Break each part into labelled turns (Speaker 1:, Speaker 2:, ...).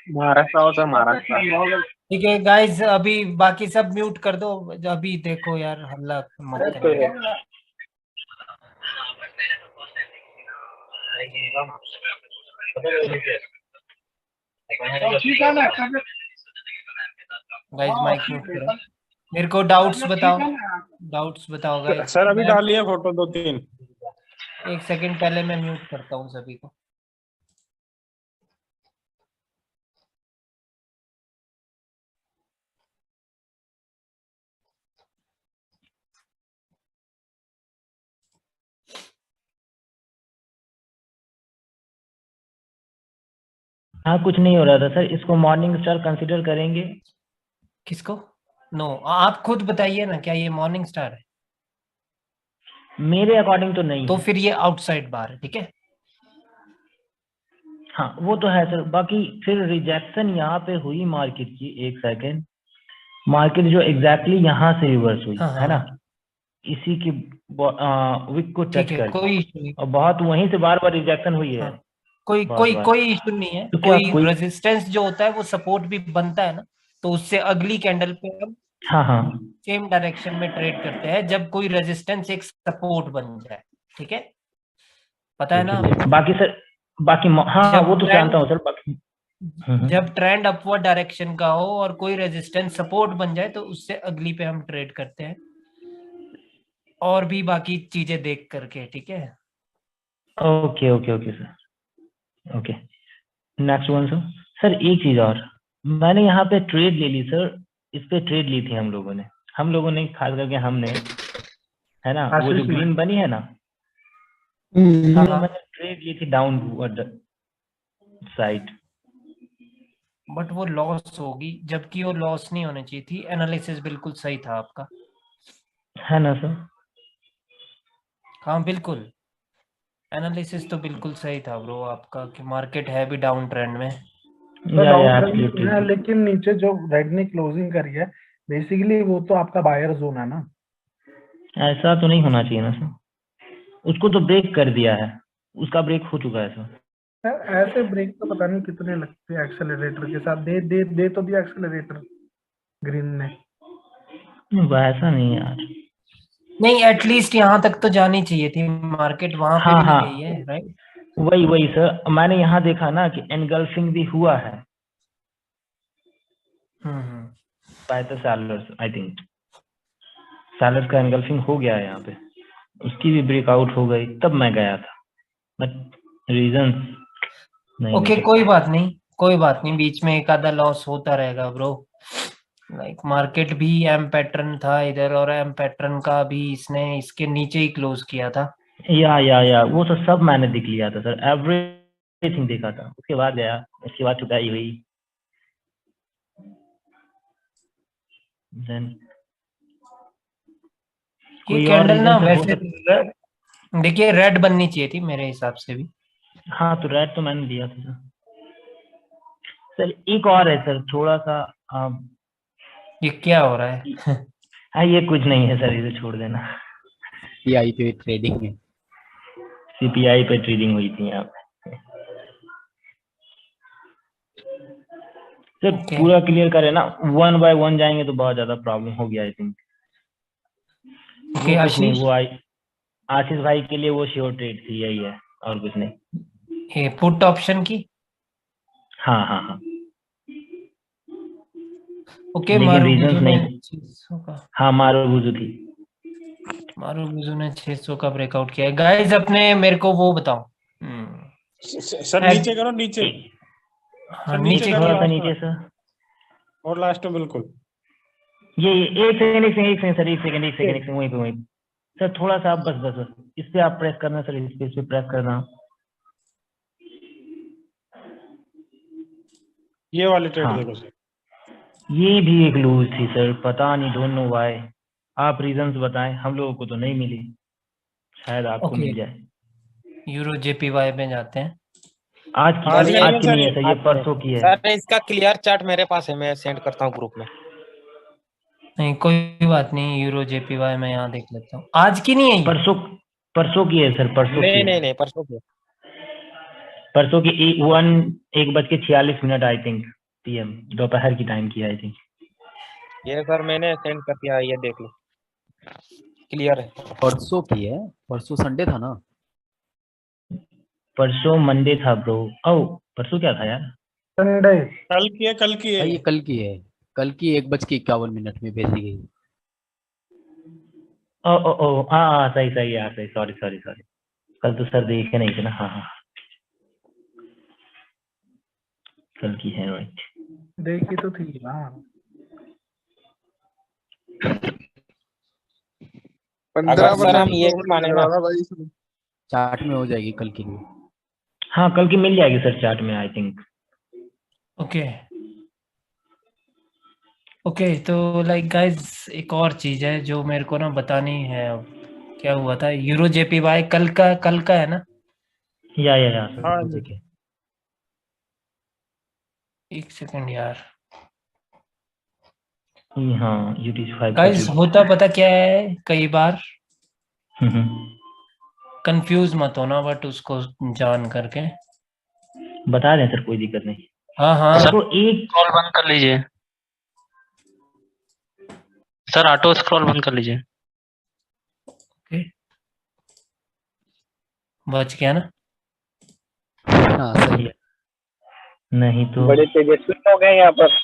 Speaker 1: महाराष्ट्र होता है, महाराष्ट्र।
Speaker 2: ठीक है गाइस, अभी बाकी सब म्यूट कर दो। अभी देखो यार, हल्ला मत करना। गाइस माइक म्यूट करो। मेरे को डाउट्स बताओ, डाउट्स बताओ गाइस।
Speaker 1: सर अभी डाल लिया फोटो 2-3।
Speaker 2: एक सेकंड पहले मैं म्यूट करता हूँ सभी को।
Speaker 3: हाँ कुछ नहीं हो रहा था सर, इसको मॉर्निंग स्टार कंसीडर करेंगे?
Speaker 2: किसको? नो, आप खुद बताइए ना, क्या ये मॉर्निंग स्टार है?
Speaker 3: मेरे अकॉर्डिंग तो नहीं
Speaker 2: तो
Speaker 3: है।
Speaker 2: फिर ये आउटसाइड बार है, ठीक है।
Speaker 3: हाँ वो तो है सर, बाकी फिर रिजेक्शन यहाँ पे हुई मार्केट की, एक सेकेंड, मार्केट जो एग्जैक्टली यहाँ से रिवर्स हुई
Speaker 2: हाँ
Speaker 3: है ना,
Speaker 2: हाँ
Speaker 3: इसी की विक को
Speaker 2: ठीक
Speaker 3: टच
Speaker 2: है,
Speaker 3: कर,
Speaker 2: कोई इशू नहीं।
Speaker 3: और बहुत वहीं से बार बार रिजेक्शन हुई है।
Speaker 2: हाँ, कोई
Speaker 3: बहुत
Speaker 2: कोई
Speaker 3: बार।
Speaker 2: कोई इशू नहीं है।
Speaker 3: तो क्या
Speaker 2: कोई
Speaker 3: कोई।
Speaker 2: रेजिस्टेंस जो होता है वो सपोर्ट भी बनता है ना, तो उससे अगली कैंडल पे हम
Speaker 3: हाँ हाँ।
Speaker 2: सेम डायरेक्शन में ट्रेड करते हैं जब कोई रेजिस्टेंस एक सपोर्ट बन जाए, ठीक है। पता है
Speaker 3: ठीक
Speaker 2: ना
Speaker 3: है
Speaker 2: आपको?
Speaker 3: बाकी सर, बाकी हाँ
Speaker 2: जब
Speaker 3: वो तो जानता
Speaker 2: ट्रेंड
Speaker 3: हूँ सर, बाकी।
Speaker 2: जब ट्रेंड अपवर्ड डायरेक्शन का हो और कोई रेजिस्टेंस सपोर्ट बन जाए तो उससे अगली पे हम ट्रेड करते हैं, और भी बाकी चीजें देख करके, ठीक है।
Speaker 3: Okay okay okay sir, okay. Next one sir. Sir एक चीज और, मैंने यहाँ पे ट्रेड ले ली सर, इस पे ट्रेड ली थी हम लोगों ने खास करके हमने, है ना, वो जो
Speaker 1: आशीष में।
Speaker 3: ग्रीन बनी है ना,
Speaker 2: हाँ
Speaker 3: तो
Speaker 2: हाँ,
Speaker 3: मैंने ट्रेड ली थी डाउन साइड।
Speaker 2: बट वो लॉस होगी, जबकि वो लॉस नहीं होनी चाहिए थी। एनालिसिस बिल्कुल सही था आपका।
Speaker 3: है ना सर?
Speaker 2: हाँ बिल्कुल, एनालिसिस तो बिल्कुल सही था ब्रो आपका, कि मार्केट है भी डाउन ट्रेंड में।
Speaker 1: तो
Speaker 3: या
Speaker 1: डाउन ट्रेंड है,
Speaker 3: एब्सोल्युटली।
Speaker 1: लेकिन नीचे जो रेड ने क्लोजिंग करी है, बेसिकली वो तो आपका बायर जोन है ना।
Speaker 3: ऐसा तो नहीं होना चाहिए ना सर, उसको तो ब्रेक कर दिया है, उसका ब्रेक हो चुका है सर।
Speaker 1: यार ऐसे ब्रेक तो पता नहीं कितने लगते हैं एक्सेलरेटर के साथ। दे तो दिया एक्सेलरेटर ग्रीन ने।
Speaker 3: वैसा नहीं यार।
Speaker 2: नहीं, एटलीस्ट यहाँ तक तो जानी चाहिए थी, मार्केट वहां पे
Speaker 3: हाँ
Speaker 2: भी नहीं
Speaker 3: हाँ,
Speaker 2: गई है, राइट।
Speaker 3: वही वही सर, मैंने यहाँ देखा ना कि एनगल्फिंग भी हुआ है
Speaker 2: hmm.
Speaker 3: By the sellers, I think sellers का एनगल्फिंग हो गया है यहाँ पे, उसकी भी ब्रेकआउट हो गई, तब मैं गया था, बट रीजन नहीं ले
Speaker 2: ओके, कोई
Speaker 3: सकता।
Speaker 2: बात नहीं, कोई बात नहीं, बीच में एक आधा लॉस होता रहेगा ब्रो। लाइक मार्केट भी एम पैटर्न था इधर, और एम पैटर्न का भी इसने इसके नीचे ही क्लोज किया था।
Speaker 3: या वो तो सब मैंने देख लिया था सर, एवरीथिंग देखा था, उसके बाद गया, उसके बाद चुकाई हुई। देन
Speaker 2: ये
Speaker 3: कोई और
Speaker 2: कैंडल
Speaker 3: रीजन
Speaker 2: ना
Speaker 3: सर हो
Speaker 2: वैसे
Speaker 3: सकता?
Speaker 2: देखिए रेड बननी चाहिए थी मेरे हिसाब से भी।
Speaker 3: हाँ तो रेड तो मैंने दिया था सर। सर एक और है सर, थोड़ा सा
Speaker 2: ये क्या हो रहा है?
Speaker 3: हाँ ये कुछ नहीं है सर, इसे छोड़ देना।
Speaker 4: सीपीआई पे ट्रेडिंग है।
Speaker 3: सीपीआई पे ट्रेडिंग हुई थी यहाँ पे सर,
Speaker 2: ओके,
Speaker 3: पूरा क्लियर करे ना, वन बाय वन जाएंगे तो बहुत ज्यादा प्रॉब्लम होगी आई थिंक।
Speaker 2: ओके
Speaker 3: वो कुछ नहीं,
Speaker 2: आशीष,
Speaker 3: वो आई आशीष भाई के लिए वो श्योर ट्रेड थी, यही है, और कुछ नहीं।
Speaker 2: ये पुट ऑप्शन की।
Speaker 3: हाँ हाँ हाँ,
Speaker 2: ओके,
Speaker 3: लेकिन रीजंस
Speaker 2: मारुबुजू ने
Speaker 3: नहीं।
Speaker 2: 600 का,
Speaker 3: हाँ मारुबुजू थी।
Speaker 2: मारुबुजू ने 600 का ब्रेकआउट किया है। गाइस अपने मेरे को वो बताओ।
Speaker 1: सर नीचे करो, नीचे।
Speaker 2: हाँ
Speaker 1: सर नीचे
Speaker 2: नीचे
Speaker 1: करो,
Speaker 3: थोड़ा
Speaker 2: किया।
Speaker 3: सा
Speaker 1: लास्ट में।
Speaker 3: नीचे सर।
Speaker 1: और लास्ट में बिल्कुल।
Speaker 3: ये एक सेकंड एक सेकंड एक सेकंड सर, एक सेकंड वहीं पे सर, थोड़ा सा आप बस इस पे आप प्रेस करना सर, इस पे प्रेस करना।
Speaker 1: ये वाले ट्रेड
Speaker 3: हाँ,
Speaker 1: देखो सर।
Speaker 3: ये भी एक लूज थी सर, पता नहीं, डोंट नो व्हाई। आप रीजंस बताएं, हम लोगों को तो नहीं मिली, शायद आपको
Speaker 2: ओके,
Speaker 3: मिल जाए।
Speaker 2: यूरो जेपीवाई में जाते हैं।
Speaker 1: आज का नहीं
Speaker 3: आज
Speaker 1: है
Speaker 3: की
Speaker 1: सर
Speaker 3: नहीं है
Speaker 1: ये।
Speaker 3: सर, ये
Speaker 4: आज में
Speaker 3: परसों की है।
Speaker 4: सर इसका क्लियर चार्ट मेरे पास है, मैं सेंड करता हूँ ग्रुप में।
Speaker 2: नहीं कोई बात नहीं, यूरो जेपीवाई में यहाँ देख लेता हूँ। आज की नहीं है ये?
Speaker 3: परसों परसों की है सर, परसों की
Speaker 4: नहीं
Speaker 3: है।
Speaker 4: नहीं नहीं, परसों को।
Speaker 3: परसों की 1:46 आई थिंक। PM, दोपहर की टाइम की आई थिंक।
Speaker 4: ये सर मैंने सेंड कर दिया, ये देख लो, क्लियर है।
Speaker 5: परसों की है, परसों संडे था ना?
Speaker 3: परसों मंडे था ब्रो। ओ परसों क्या था यार?
Speaker 1: संडे।
Speaker 6: कल की है, कल की है।
Speaker 5: हाँ, ये कल की है, कल की 1:51 में भेजी गई।
Speaker 3: ओ हाँ सही सही यार, सही, सॉरी सॉरी सॉरी, कल तो सर देखे नहीं थे ना। हाँ हाँ कल की है, राइट।
Speaker 1: देखी तो थी ना।
Speaker 7: 15
Speaker 4: सर हम ये भी माने ना,
Speaker 7: भाई इसमें।
Speaker 5: चार्ट में हो जाएगी कल की भी।
Speaker 3: हाँ कल की मिल जाएगी सर चार्ट में आई थिंक।
Speaker 2: ओके ओके, तो लाइक गाइस एक और चीज है जो मेरे को ना बतानी है। अब क्या हुआ था, यूरो JPY कल का है ना?
Speaker 3: या
Speaker 6: हाँ
Speaker 3: सर ठीक है।
Speaker 2: एक सेकंड यार
Speaker 3: हाँ UT5
Speaker 2: गाइस, होता पता क्या है, कई बार कंफ्यूज मत होना बट उसको जान करके।
Speaker 3: बता दें सर, कोई दिक्कत नहीं।
Speaker 2: हाँ हाँ
Speaker 3: तो एक
Speaker 8: स्क्रॉल बंद कर लीजिए सर, ऑटो स्क्रॉल बंद कर लीजिए।
Speaker 2: ओके, बच गया ना?
Speaker 5: हाँ सही है।
Speaker 3: नहीं तो
Speaker 4: बड़े तेजस्वी हो गए यहाँ पर।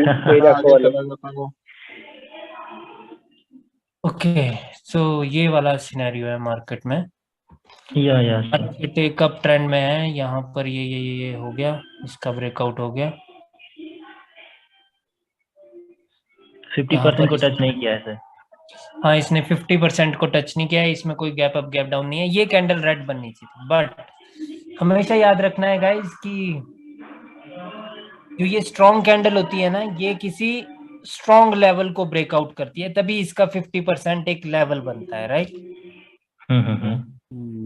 Speaker 7: आगे चला जाता वो।
Speaker 2: ओके, सो ये वाला सिनेरियो है मार्केट में।
Speaker 3: या सर
Speaker 2: मार्केट एक अप ट्रेंड में है, यहाँ पर ये हो गया, इसका ब्रेकआउट हो गया।
Speaker 3: 50% को टच नहीं किया है सर।
Speaker 2: हाँ, इसने 50% को टच नहीं किया है, इसमें कोई गैप अप गैप डाउन नहीं है। ये कैंडल रेड बननी चाहिए, बट हमेशा याद रखना है गाइस कि जो ये स्ट्रॉन्ग कैंडल होती है ना, ये किसी स्ट्रॉन्ग लेवल को ब्रेकआउट करती है, तभी इसका 50% एक लेवल बनता है, राइट?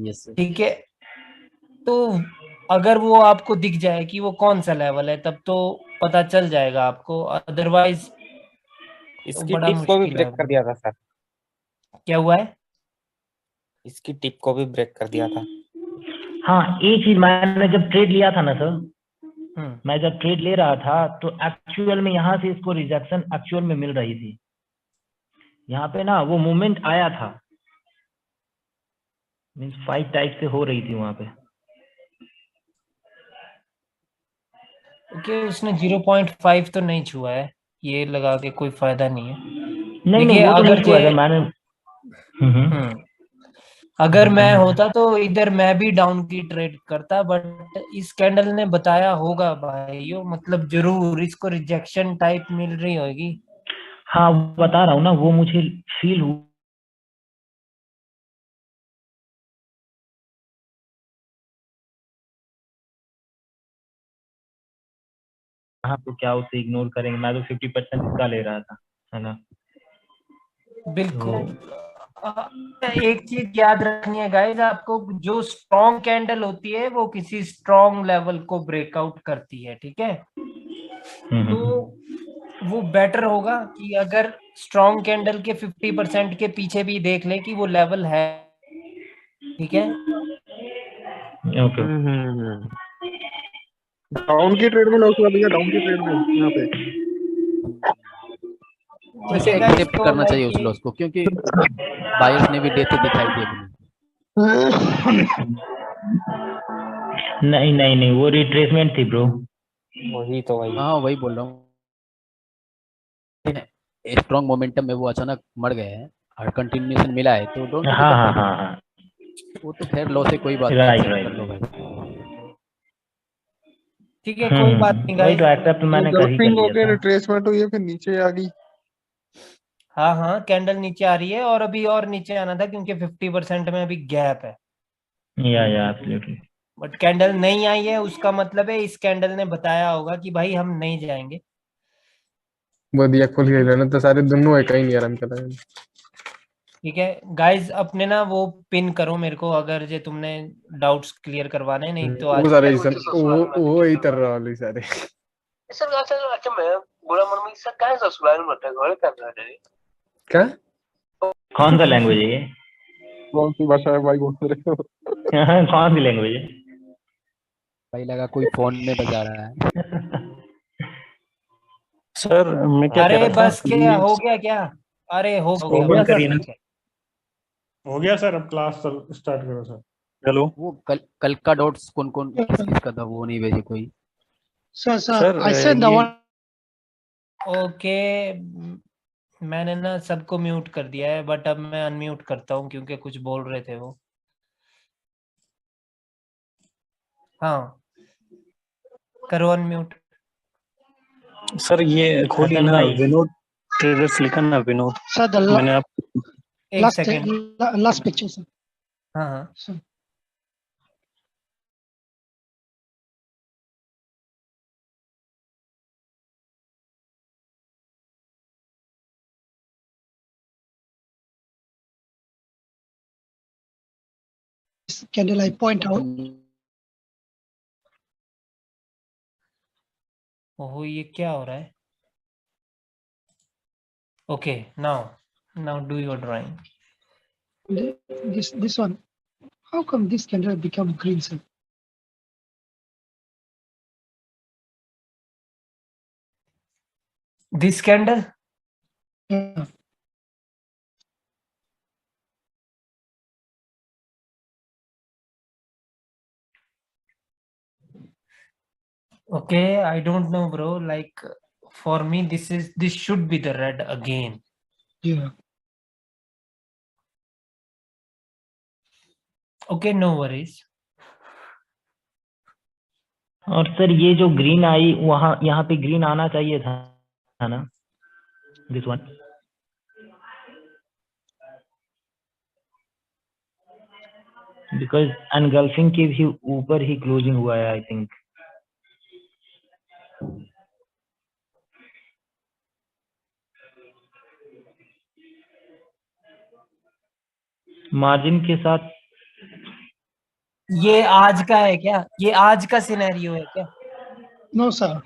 Speaker 5: Yes sir.
Speaker 2: ठीक है, तो अगर वो आपको दिख जाए कि वो कौन सा लेवल है, तब तो पता चल जाएगा आपको, अदरवाइज
Speaker 4: इसकी
Speaker 2: बड़ा
Speaker 4: टिप को भी
Speaker 2: मुश्किल
Speaker 4: ब्रेक
Speaker 2: है।
Speaker 4: कर दिया था सर,
Speaker 2: क्या हुआ है?
Speaker 4: इसकी टिप को भी ब्रेक कर दिया था।
Speaker 3: हाँ एक चीज, मैंने जब ट्रेड लिया था ना सर,
Speaker 2: हम्म,
Speaker 3: मैं जब ट्रेड ले रहा था तो एक्चुअल में यहाँ से इसको रिजेक्शन एक्चुअल में मिल रही थी। यहाँ पे ना वो मूवमेंट आया था, मीन्स 5 टाइप से हो रही थी वहां पे।
Speaker 2: ओके, उसने 0.5 तो नहीं छुआ है, ये लगा के कोई फायदा नहीं है।
Speaker 3: नहीं
Speaker 2: देखिए,
Speaker 3: वो तो
Speaker 2: अगर
Speaker 3: नहीं हुआ
Speaker 2: जे
Speaker 3: सर मैंने।
Speaker 2: अगर मैं होता तो इधर मैं भी डाउन की ट्रेड करता, बट इस कैंडल ने बताया होगा भाइयों, मतलब जरूर इसको रिजेक्शन टाइप मिल रही होगी।
Speaker 3: हाँ बता रहा हूँ ना, वो मुझे फील हुआ। हाँ तो क्या उसे इग्नोर करेंगे, मैं तो 50% इसका ले रहा था, है ना?
Speaker 2: बिल्कुल। एक चीज याद रखनी है गाइस आपको, जो स्ट्रॉन्ग कैंडल होती है वो किसी स्ट्रॉन्ग लेवल को ब्रेकआउट करती है, ठीक है? तो वो बेटर होगा कि अगर स्ट्रॉन्ग कैंडल के 50% के पीछे भी देख ले कि वो लेवल है, ठीक है?
Speaker 3: ओके।
Speaker 7: डाउन की ट्रेड में लॉस हुआ भैया, डाउन की ट्रेड में यहाँ पे।
Speaker 5: वैसे
Speaker 2: ठीक है guys,
Speaker 5: एक्सेप्ट
Speaker 2: तो
Speaker 5: करना
Speaker 2: like
Speaker 5: चाहिए उस
Speaker 2: ये-
Speaker 5: लॉस को, क्योंकि बायर्स ने भी देते दिखाई दी अपनी।
Speaker 3: नहीं वो रिट्रेसमेंट थी ब्रो।
Speaker 4: वही तो वही।
Speaker 5: हाँ वही बोल रहा हूँ, स्ट्रॉन्ग मोमेंटम में वो अचानक मर गए हैं और कंटिन्यूएशन मिला है, तो डोंट
Speaker 3: हाँ
Speaker 5: वो तो खैर लॉस है, कोई बात नहीं,
Speaker 3: राइट
Speaker 5: accept
Speaker 3: राइट।
Speaker 5: कर लो भाई।
Speaker 2: ठीक है, कोई बात नहीं
Speaker 3: वही
Speaker 2: गाइस।
Speaker 3: तो एक्सेप्ट मैंने कर ही कर
Speaker 7: गल्फिंग हो
Speaker 3: लिया
Speaker 7: गया,
Speaker 3: था।
Speaker 7: रिट्रेसमेंट हुई है, फिर नीचे आ गई।
Speaker 2: हाँ हाँ, कैंडल नीचे आ रही है और अभी और नीचे आना था क्योंकि 50% में अभी गैप है,
Speaker 3: या एब्सोल्युटली।
Speaker 2: बट कैंडल नहीं आई है, उसका मतलब है इस कैंडल ने बताया होगा कि भाई हम नहीं जाएंगे।
Speaker 7: बढ़िया खुल गई लेना तो सारे दोनों है, कहीं नहीं आराम कर रहे हैं।
Speaker 2: ठीक है गाइस, अपने ना वो पिन करो मेरे को अगर जे तुमने डाउट्स क्लियर करवाने, नहीं तो आज
Speaker 7: वो सारे वो ही तर रहा है सारे।
Speaker 9: सर अच्छा मैं बुरा मन में सर काय ससुराल म्हटलं घर करणार आहे
Speaker 7: क्या
Speaker 3: कौन सा लैंग्वेज है ये?
Speaker 7: कौन सी भाषा है भाई बोल रहे हो?
Speaker 3: कौन सी लैंग्वेज है?
Speaker 5: भाई लगा कोई फोन में बजा रहा है।
Speaker 8: सर मैं क्या कह
Speaker 2: अरे
Speaker 8: रहा था
Speaker 2: बस क्या हो गया क्या? अरे हो गया
Speaker 1: हो गया
Speaker 2: बस,
Speaker 1: सर।
Speaker 2: ठीक है।
Speaker 6: हो गया सर, अब क्लास स्टार्ट करो सर।
Speaker 8: हेलो
Speaker 5: वो कल का डॉट्स कौन कौन किस किस का था वो नहीं भेजे कोई।
Speaker 8: सर
Speaker 9: I sent the
Speaker 8: ये
Speaker 9: one.
Speaker 2: ओके, मैंने ना सबको म्यूट कर दिया है, बट अब मैं अनम्यूट करता हूँ क्योंकि कुछ बोल रहे थे वो। हाँ, करो अनम्यूट।
Speaker 8: सर ये खोलिए
Speaker 3: हसन
Speaker 8: ना,
Speaker 3: भाई।
Speaker 8: विनोद ट्रेडर्स लिखा ना, विनोद।
Speaker 9: Sir, the
Speaker 8: मैंने आप
Speaker 2: एक सेकेंड।
Speaker 9: last picture, sir.
Speaker 2: हाँ हाँ,
Speaker 9: Sir. This candle I point out.
Speaker 2: ओहो ये क्या हो रहा है? Okay, now do your drawing.
Speaker 9: This one. How come this candle become green, sir?
Speaker 2: This candle,
Speaker 9: Yeah.
Speaker 2: okay, I don't know bro, like for me this should be the red again.
Speaker 9: Yeah.
Speaker 2: Okay, no worries.
Speaker 3: और sir ये जो green आई वहाँ यहाँ पे green आना चाहिए था ना, दिस वन। बिकॉज अनगल्फिंग के भी ऊपर ही क्लोजिंग हुआ है आई थिंक। मार्जिन के साथ।
Speaker 2: ये आज का है क्या? ये आज का सिनेरियो है क्या?
Speaker 9: No, sir.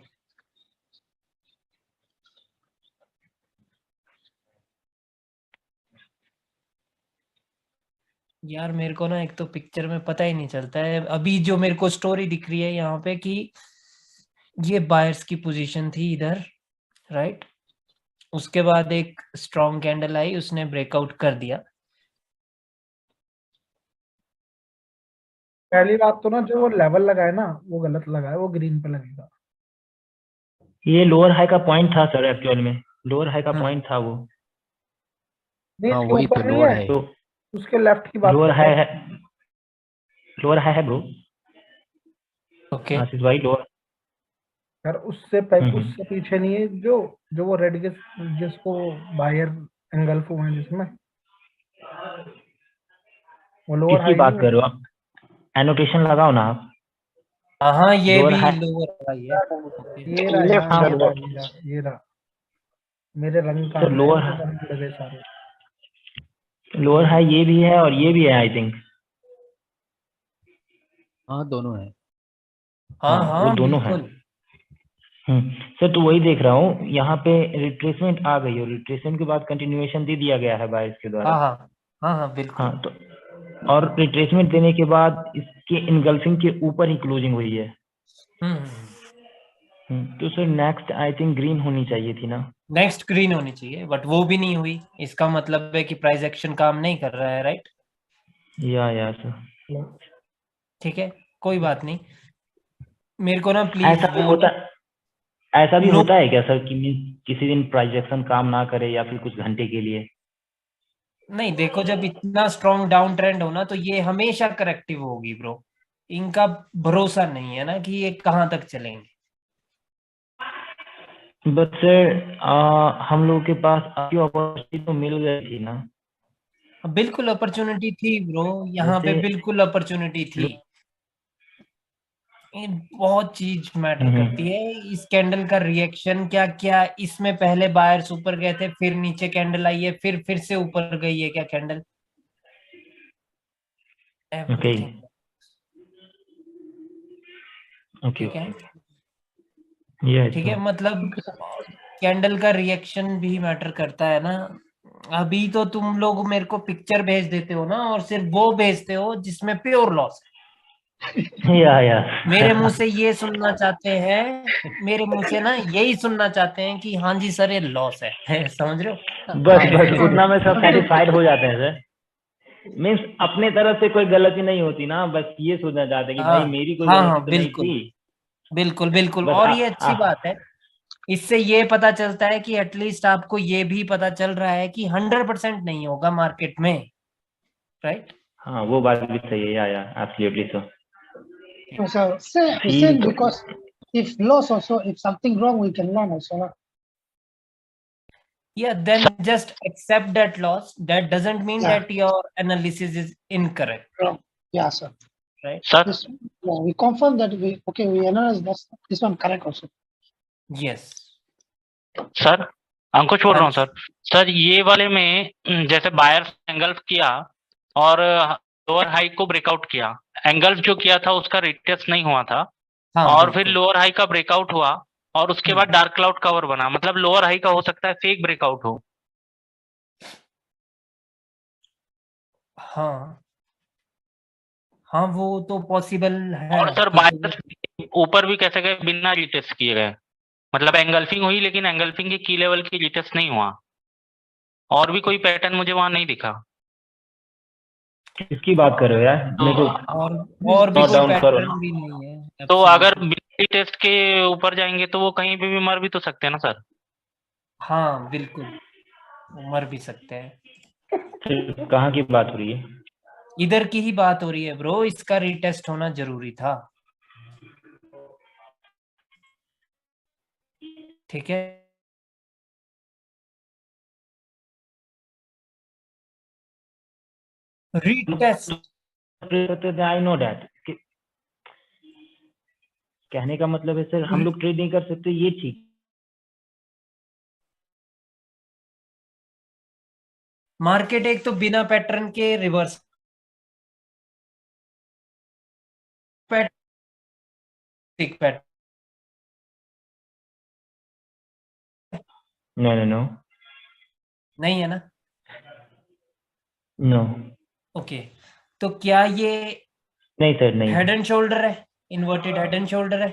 Speaker 2: यार मेरे को ना एक तो पिक्चर में पता ही नहीं चलता है। अभी जो मेरे को स्टोरी दिख रही है यहाँ पे कि ये बायर्स की पोजीशन थी इधर, राइट? उसके बाद एक स्ट्रॉन्ग कैंडल आई, उसने ब्रेकआउट कर दिया।
Speaker 1: पहली बात तो ना जो वो लेवल लगाए ना वो गलत लगाए, वो ग्रीन पे लगेगा।
Speaker 3: ये लोअर हाई का पॉइंट था सर, एक्चुअल में लोअर हाई का पॉइंट था वो।
Speaker 1: नहीं
Speaker 5: हाँ
Speaker 1: इसके
Speaker 5: वही
Speaker 1: ऊपर
Speaker 5: तो
Speaker 1: नहीं
Speaker 5: लोड
Speaker 1: है,
Speaker 5: है।
Speaker 3: तो
Speaker 1: उसके लेफ्ट की बात
Speaker 3: लोअर
Speaker 1: कर
Speaker 3: हाई
Speaker 1: रहा हूँ।
Speaker 3: है, लोअर हाई है ब्रो।
Speaker 2: ओके,
Speaker 3: आशीष भाई लोअर।
Speaker 1: यार उससे उससे पीछे नहीं है जो जो वो रेड के जिसको बायर एंगल्फ हुए हैं जिसमें, वो लोअर
Speaker 3: किसकी
Speaker 1: हाई
Speaker 3: बात
Speaker 1: नहीं
Speaker 3: कर
Speaker 1: है।
Speaker 3: रहे हो आप? एनोटेशन लगाओ ना आप।
Speaker 2: हाँ ये
Speaker 3: लोअर
Speaker 2: भी
Speaker 3: हाई।
Speaker 2: लोअर हाई है। ओके,
Speaker 1: ये रहा
Speaker 4: लेफ्ट
Speaker 1: यहाँ,
Speaker 3: हाँ
Speaker 1: ये रहा, ये रहा, ये रहा। मेरे रंग
Speaker 3: सर
Speaker 1: कहाँ गए,
Speaker 3: लोअर,
Speaker 1: मेरे रंग उड़ गए सारे।
Speaker 3: लोअर हाई ये भी है और ये भी है आई थिंक।
Speaker 5: हाँ दोनों है।
Speaker 2: हाँ
Speaker 3: हाँ वो
Speaker 2: हाँ
Speaker 3: दोनों है।
Speaker 2: बिल्कुल।
Speaker 3: सर तो वही देख रहा हूँ यहाँ पे रिट्रेसमेंट आ गई, और रिट्रेसमेंट के बाद कंटिन्यूएशन दे दिया गया है बायर्स के द्वारा।
Speaker 2: हाँ हाँ हाँ हाँ बिल्कुल।
Speaker 3: हाँ तो और रिट्रेसमेंट देने के बाद इसके इनगल्फिंग के ऊपर ही क्लोजिंग हुई है। तो sir next I think green होनी चाहिए थी ना।
Speaker 2: नेक्स्ट ग्रीन होनी चाहिए, बट वो भी नहीं हुई। इसका मतलब है कि प्राइस एक्शन काम नहीं कर रहा है, राइट?
Speaker 3: या सर।
Speaker 2: ठीक है, कोई बात नहीं। मेरे को ना प्लीज
Speaker 3: ऐसा भी
Speaker 2: वो
Speaker 3: होता, ऐसा भी
Speaker 2: नो,
Speaker 3: होता है क्या सर कि किसी दिन प्राइस एक्शन काम ना करे या फिर कुछ घंटे के लिए?
Speaker 2: नहीं देखो, जब इतना स्ट्रॉन्ग डाउन ट्रेंड हो ना तो ये हमेशा करेक्टिव होगी ब्रो। इनका भरोसा नहीं है ना कि ये कहाँ तक चलेंगे।
Speaker 3: बट सर हम लोग के पास आपकी अपॉर्चुनिटी तो मिल गई थी ना।
Speaker 2: बिल्कुल अपॉर्चुनिटी थी ब्रो, यहाँ पे
Speaker 3: जैसे
Speaker 2: बिल्कुल अपॉर्चुनिटी थी। ये बहुत चीज मैटर करती है। इस कैंडल का रिएक्शन क्या क्या, इसमें पहले बायर्स ऊपर गए थे, फिर नीचे कैंडल आई है, फिर से ऊपर गई है क्या कैंडल?
Speaker 3: Okay
Speaker 2: everything.
Speaker 3: ओके
Speaker 2: ठीक है,
Speaker 3: ये
Speaker 2: ठीक है, मतलब कैंडल का रिएक्शन भी मैटर करता है ना। अभी तो तुम लोग मेरे को पिक्चर भेज देते हो ना, और सिर्फ वो भेजते हो जिसमें प्योर लॉस है।
Speaker 3: या
Speaker 2: मेरे मुंह से ये सुनना चाहते हैं, मेरे मुंह से ना यही सुनना चाहते हैं कि हाँ जी सर ये लॉस है। समझ रहे हो?
Speaker 3: बस बस उतना में सब सेटिस्फाइड हो जाते हैं सर। मीन्स अपने तरफ से कोई गलती नहीं होती ना, बस ये सोचना चाहते हैं कि भाई मेरी कोई
Speaker 2: हाँ
Speaker 3: गलती
Speaker 2: हाँ
Speaker 3: तो नहीं
Speaker 2: बिल्कुल
Speaker 3: थी।
Speaker 2: बिल्कुल बिल्कुल।
Speaker 3: बस
Speaker 2: और ये अच्छी बात है, इससे ये पता चलता है कि एटलीस्ट आपको ये भी पता चल रहा है कि 100% नहीं होगा मार्केट में, राइट?
Speaker 3: हाँ वो बात भी सही है, या absolutely so.
Speaker 10: So same because if loss also, if something wrong, we can learn also.
Speaker 2: Yeah, then just accept that loss. That doesn't mean
Speaker 10: Yeah.
Speaker 2: that your analysis is incorrect.
Speaker 10: Yeah, sir.
Speaker 2: Right?
Speaker 8: Sir
Speaker 10: Yeah, we confirm that we analyze this one correct also.
Speaker 2: Yes.
Speaker 8: Sir Ankush बोल रहा हूँ sir. Sir ये वाले में जैसे buyer engulf किया और lower high को ब्रेकआउट किया, एंगल्फ जो किया था उसका रिटेस्ट नहीं हुआ था।
Speaker 2: हाँ,
Speaker 8: और फिर
Speaker 2: बिल्कुल।
Speaker 8: लोअर हाई का ब्रेकआउट हुआ और उसके बाद डार्क क्लाउड कवर बना, मतलब लोअर हाई का हो सकता है फेक ब्रेकआउट हो।
Speaker 2: हाँ हाँ वो तो पॉसिबल है।
Speaker 8: और सर बायर्स ऊपर भी कैसे गए बिना रिटेस्ट किए गए, मतलब एंगल्फिंग हुई लेकिन एंगल्फिंग की की लेवल की रिटेस्ट नहीं हुआ, और भी कोई पैटर्न मुझे वहां नहीं दिखा।
Speaker 3: किसकी बात कर रहे हो यार? मेरे को
Speaker 2: और भी
Speaker 3: Note
Speaker 2: कोई
Speaker 3: down करो
Speaker 2: पैटर्न
Speaker 3: ना।
Speaker 2: भी नहीं है।
Speaker 8: तो अगर बिना टेस्ट के ऊपर जाएंगे तो वो कहीं पे भी मर भी तो सकते हैं ना सर?
Speaker 2: हाँ बिल्कुल, मर भी सकते हैं।
Speaker 3: कहाँ की बात हो रही है?
Speaker 2: इधर की ही बात हो रही है ब्रो, इसका रीटेस्ट होना जरूरी था। ठीक है, रीटेस्ट।
Speaker 3: I know that. कहने का मतलब है सर हम लोग ट्रेड नहीं कर सकते, ये ठीक।
Speaker 2: मार्केट एक तो बिना पैटर्न के reverse pattern.
Speaker 3: No no no
Speaker 2: नहीं है ना?
Speaker 3: नो।
Speaker 2: ओके, तो क्या ये
Speaker 3: नहीं सर नहीं।
Speaker 2: हेड एंड शोल्डर है? इन्वर्टेड हेड एंड शोल्डर है?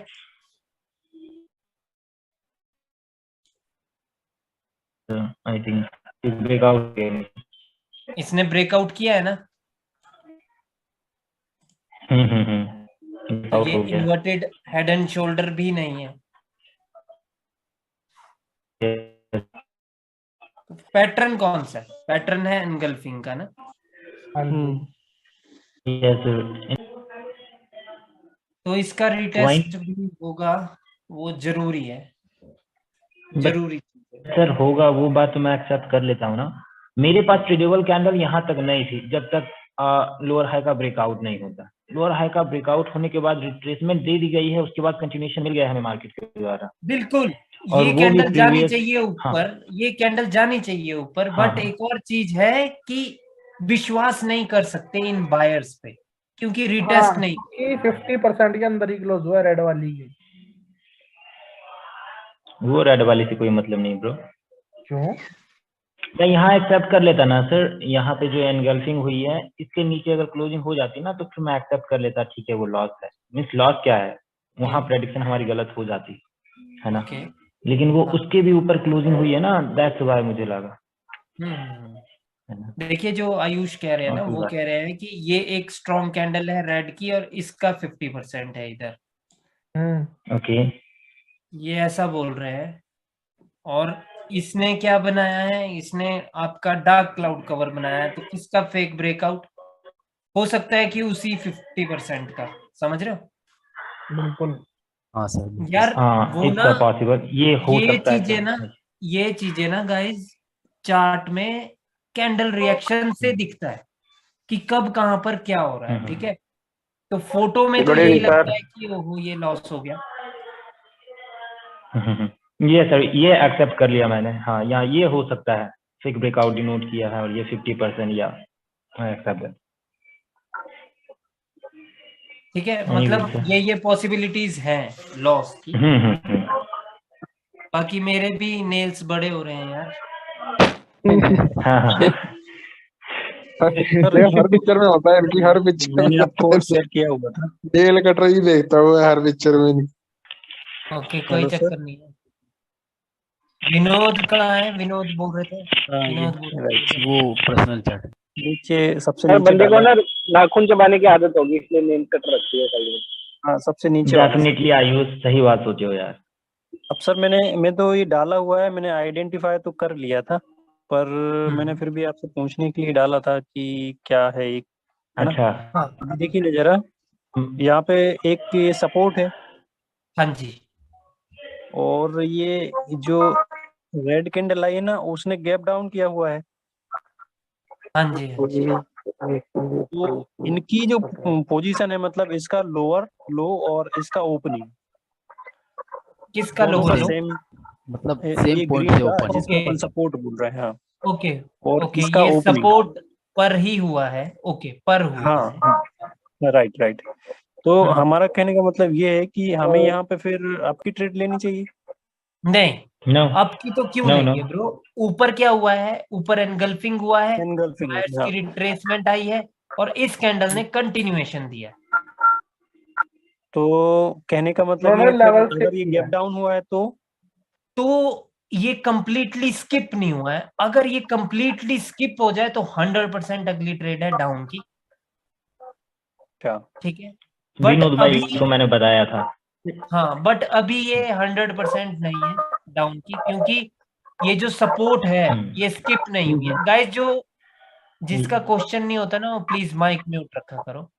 Speaker 3: आई थिंक ब्रेकआउट किया।
Speaker 2: इसने ब्रेकआउट किया है ना? तो ये इन्वर्टेड हेड एंड शोल्डर भी नहीं है। पैटर्न कौन सा है? पैटर्न है एनगल्फिंग का ना? तो इसका रिटेस्ट भी होगा, वो जरूरी है, जरूरी
Speaker 3: सर होगा, वो बात तो मैं एक्सेप्ट कर लेता हूँ ना। मेरे पास ट्रेडेबल कैंडल यहाँ तक नहीं थी जब तक लोअर हाई का ब्रेकआउट नहीं होता। लोअर हाई का ब्रेकआउट होने के बाद रिट्रेसमेंट दे दी गई है, उसके बाद कंटिन्यूएशन मिल गया हमें मार्केट के द्वारा।
Speaker 2: बिल्कुल,
Speaker 3: और
Speaker 2: ये
Speaker 3: वो
Speaker 2: कैंडल
Speaker 3: भी
Speaker 2: जानी
Speaker 3: previous-
Speaker 2: चाहिए ऊपर।
Speaker 3: हाँ।
Speaker 2: ये कैंडल जानी चाहिए ऊपर।
Speaker 3: हाँ,
Speaker 2: बट एक और चीज है कि विश्वास नहीं कर सकते इन बायर्स पे, क्योंकि रिटेस्ट नहीं।
Speaker 1: 50% के अंदर ही क्लोज हुआ है रेड वाली की।
Speaker 3: वो रेड वाली से कोई मतलब नहीं ब्रो।
Speaker 1: क्यों?
Speaker 3: मैं यहाँ एक्सेप्ट कर लेता ना सर, यहाँ पे जो एनगल्फिंग हुई है इसके नीचे अगर क्लोजिंग हो जाती ना तो फिर मैं एक्सेप्ट कर लेता, ठीक है वो लॉस है। मीन्स लॉस क्या है, वहाँ प्रेडिक्शन हमारी गलत हो जाती है ना। लेकिन वो उसके भी ऊपर क्लोजिंग हुई है ना, दैट्स व्हाई मुझे लगा।
Speaker 2: देखिए जो आयुष कह रहे हैं ना, वो कह रहे हैं कि ये एक स्ट्रॉन्ग कैंडल है रेड की और इसका 50% है इधर।
Speaker 3: ओके,
Speaker 2: ये ऐसा बोल रहे हैं। और इसने क्या बनाया है? इसने आपका डार्क क्लाउड कवर बनाया है, तो इसका फेक ब्रेकआउट हो सकता है कि उसी 50% का। समझ रहे हो?
Speaker 1: बिल्कुल।
Speaker 5: हाँ सर
Speaker 2: यार वो ना
Speaker 3: पॉसिबल ये हो सकता है।
Speaker 2: ये चीजें ना गाइस चार्ट में कैंडल रिएक्शन से दिखता है कि कब कहां पर क्या हो रहा है। ठीक है, तो फोटो में तो यही लगता है कि ओहो ये लॉस हो गया।
Speaker 3: ये सर ये एक्सेप्ट कर लिया मैंने। हाँ यहाँ ये हो सकता है, फेक ब्रेकआउट डिनोट किया है और ये 50% या एक्सेप्ट।
Speaker 2: ठीक है, मतलब ये पॉसिबिलिटीज हैं लॉस की। बाकी मेरे भी नेल्स बड़े हो रहे हैं यार।
Speaker 3: हाँ।
Speaker 7: हर पिक्चर में होता है इनकी, हर पिक्चर
Speaker 11: मैंने
Speaker 7: में
Speaker 11: आपको
Speaker 7: होता है।
Speaker 11: शेयर किया हुआ था।
Speaker 7: नेल कटर ही देखता हूँ मैं हर पिक्चर में इनकी।
Speaker 2: ओके, कोई
Speaker 11: हेलो सर।
Speaker 2: चक्कर नहीं है। विनोद कहाँ है? विनोद बोल रहे थे,
Speaker 11: हाँ ये
Speaker 2: विनोद बोल रहे
Speaker 11: राइट,
Speaker 2: थे।
Speaker 5: वो पर्सनल चैट।
Speaker 11: नीचे सबसे
Speaker 12: सर
Speaker 11: नीचे
Speaker 12: बंदे को
Speaker 11: डाला।
Speaker 12: ना नाखून चबाने की आदत होगी इसलिए नेल कट रखी है साइड में।
Speaker 11: हाँ सबसे नीचे वाला सर।
Speaker 3: डेफिनेटली आयुष सही बात सोचे हो यार।
Speaker 11: अब सर मैं तो ये डाला हुआ है, मैंने आइडेंटिफाई तो कर लिया था, पर मैंने फिर भी आपसे पूछने के लिए डाला था कि क्या है एक, है ना?
Speaker 3: अच्छा।
Speaker 2: हाँ
Speaker 11: अभी देखिए ना जरा, यहाँ पे एक ये सपोर्ट है,
Speaker 2: हाँ जी,
Speaker 11: और ये जो रेड कैंडल आई है ना, उसने गैप डाउन किया हुआ है।
Speaker 2: हाँ जी, हाँ जी।
Speaker 11: तो इनकी जो पोजीशन है, मतलब इसका लोअर लो और इसका ओपनिंग
Speaker 2: किसका
Speaker 11: दोनों का
Speaker 2: लोअर लो?
Speaker 11: सेम,
Speaker 5: मतलब
Speaker 11: ये
Speaker 5: सेम पॉइंट
Speaker 11: ग्रीन
Speaker 5: से
Speaker 11: का
Speaker 5: ओपन।
Speaker 11: जिसको
Speaker 2: ओके
Speaker 11: अपन सपोर्ट बोल रहे हैं। हाँ,
Speaker 2: ओके
Speaker 11: और
Speaker 2: ओके,
Speaker 11: इसका
Speaker 2: ये
Speaker 11: ओपनिंग।
Speaker 2: सपोर्ट पर ही हुआ है। ओके, पर हुआ
Speaker 11: हाँ
Speaker 2: है।
Speaker 11: हाँ, राइट राइट। तो हमारा कहने का मतलब ये है कि हमें यहाँ पे फिर आपकी ट्रेड लेनी चाहिए।
Speaker 2: नहीं,
Speaker 3: नो
Speaker 2: अब की तो क्यों
Speaker 3: नो नो
Speaker 2: लेंगे ब्रो? ऊपर क्या हुआ है? ऊपर एनगल्फिंग हुआ है,
Speaker 11: एनगल्फिंग,
Speaker 2: बायर्स
Speaker 11: हाँ।
Speaker 2: की रिट्रेसमेंट आई है, और इस कैंडल ने कंटिन्यूएशन दिया।
Speaker 11: तो कहने का मतलब
Speaker 1: उन्होंने
Speaker 11: ये फिर
Speaker 1: लेवल
Speaker 11: अगर ये
Speaker 1: स्किप
Speaker 11: गैप
Speaker 1: किया।
Speaker 11: डाउन हुआ है
Speaker 2: तो ये कंप्लीटली स्किप नहीं हुआ है। अगर ये कंप्लीटली स्किप हो जाए तो 100% अगली ट्रेड है डाउन की।
Speaker 11: क्या?
Speaker 2: ठीक है, बट
Speaker 3: विनोद भाई
Speaker 2: अभी,
Speaker 3: को मैंने बताया था।
Speaker 2: हाँ बट अभी ये 100% नहीं है डाउन की, क्योंकि ये जो सपोर्ट है ये स्किप नहीं हुई है। गाइस, जो जिसका क्वेश्चन नहीं होता ना, वो प्लीज माइक म्यूट रखा करो।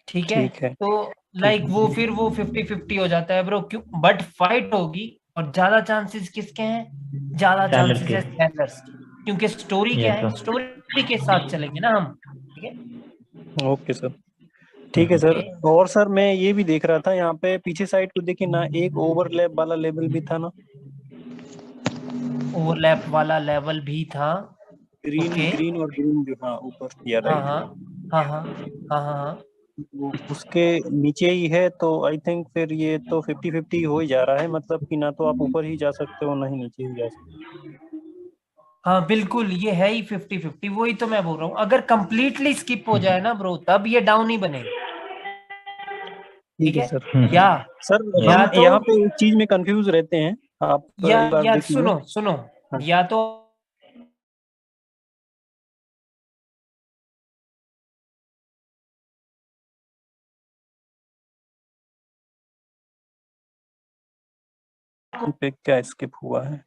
Speaker 2: ठीक है,
Speaker 11: ठीक है।
Speaker 2: तो लाइक वो फिर वो 50-50 हो जाता है ब्रो। क्यों? बट फाइट होगी, और ज्यादा चांसेस किसके हैं? ज्यादा
Speaker 3: Sellers
Speaker 2: चांसेस
Speaker 3: के।
Speaker 2: है सेलर्स के, क्योंकि स्टोरी क्या
Speaker 3: यस
Speaker 2: है?
Speaker 3: सर।
Speaker 2: स्टोरी के साथ चलेंगे ना हम। ठीक है,
Speaker 11: ओके सर, ठीक है सर। और सर मैं ये भी देख रहा था, यहाँ पे पीछे साइड को देखिए ना, एक ओवरलैप वाला लेवल भी था ना।
Speaker 2: ओवरलैप वाला लेवल भी था।
Speaker 11: ग्रीन
Speaker 2: ओके,
Speaker 11: ग्रीन और ग्रीन जो, हाँ ऊपर किया,
Speaker 2: हाँ
Speaker 11: राइट।
Speaker 2: हाँ हाँ हाँ हाँ हाँ हाँ।
Speaker 11: वो उसके नीचे ही है, तो आई थिंक फिर ये तो 50-50 हो ही जा रहा है, मतलब कि ना तो आप ऊपर ही जा सकते हो ना ही नीचे ही जा सकते
Speaker 2: हाँ बिल्कुल, ये है ही 50-50। वही तो मैं बोल रहा हूँ, अगर कंप्लीटली स्किप हो जाए ना ब्रो, तब ये डाउन ही बनेगा।
Speaker 11: हो।
Speaker 2: ठीक
Speaker 11: ठीक है
Speaker 2: है,
Speaker 11: सर।
Speaker 2: या
Speaker 11: सर
Speaker 2: या
Speaker 11: हम
Speaker 2: तो
Speaker 11: यहाँ पे एक चीज में कंफ्यूज रहते हैं, आप एक बार
Speaker 2: या
Speaker 11: देख लीजिए।
Speaker 2: सुनो सुनो,
Speaker 11: हाँ।
Speaker 2: या तो
Speaker 11: पे क्या स्किप हुआ है?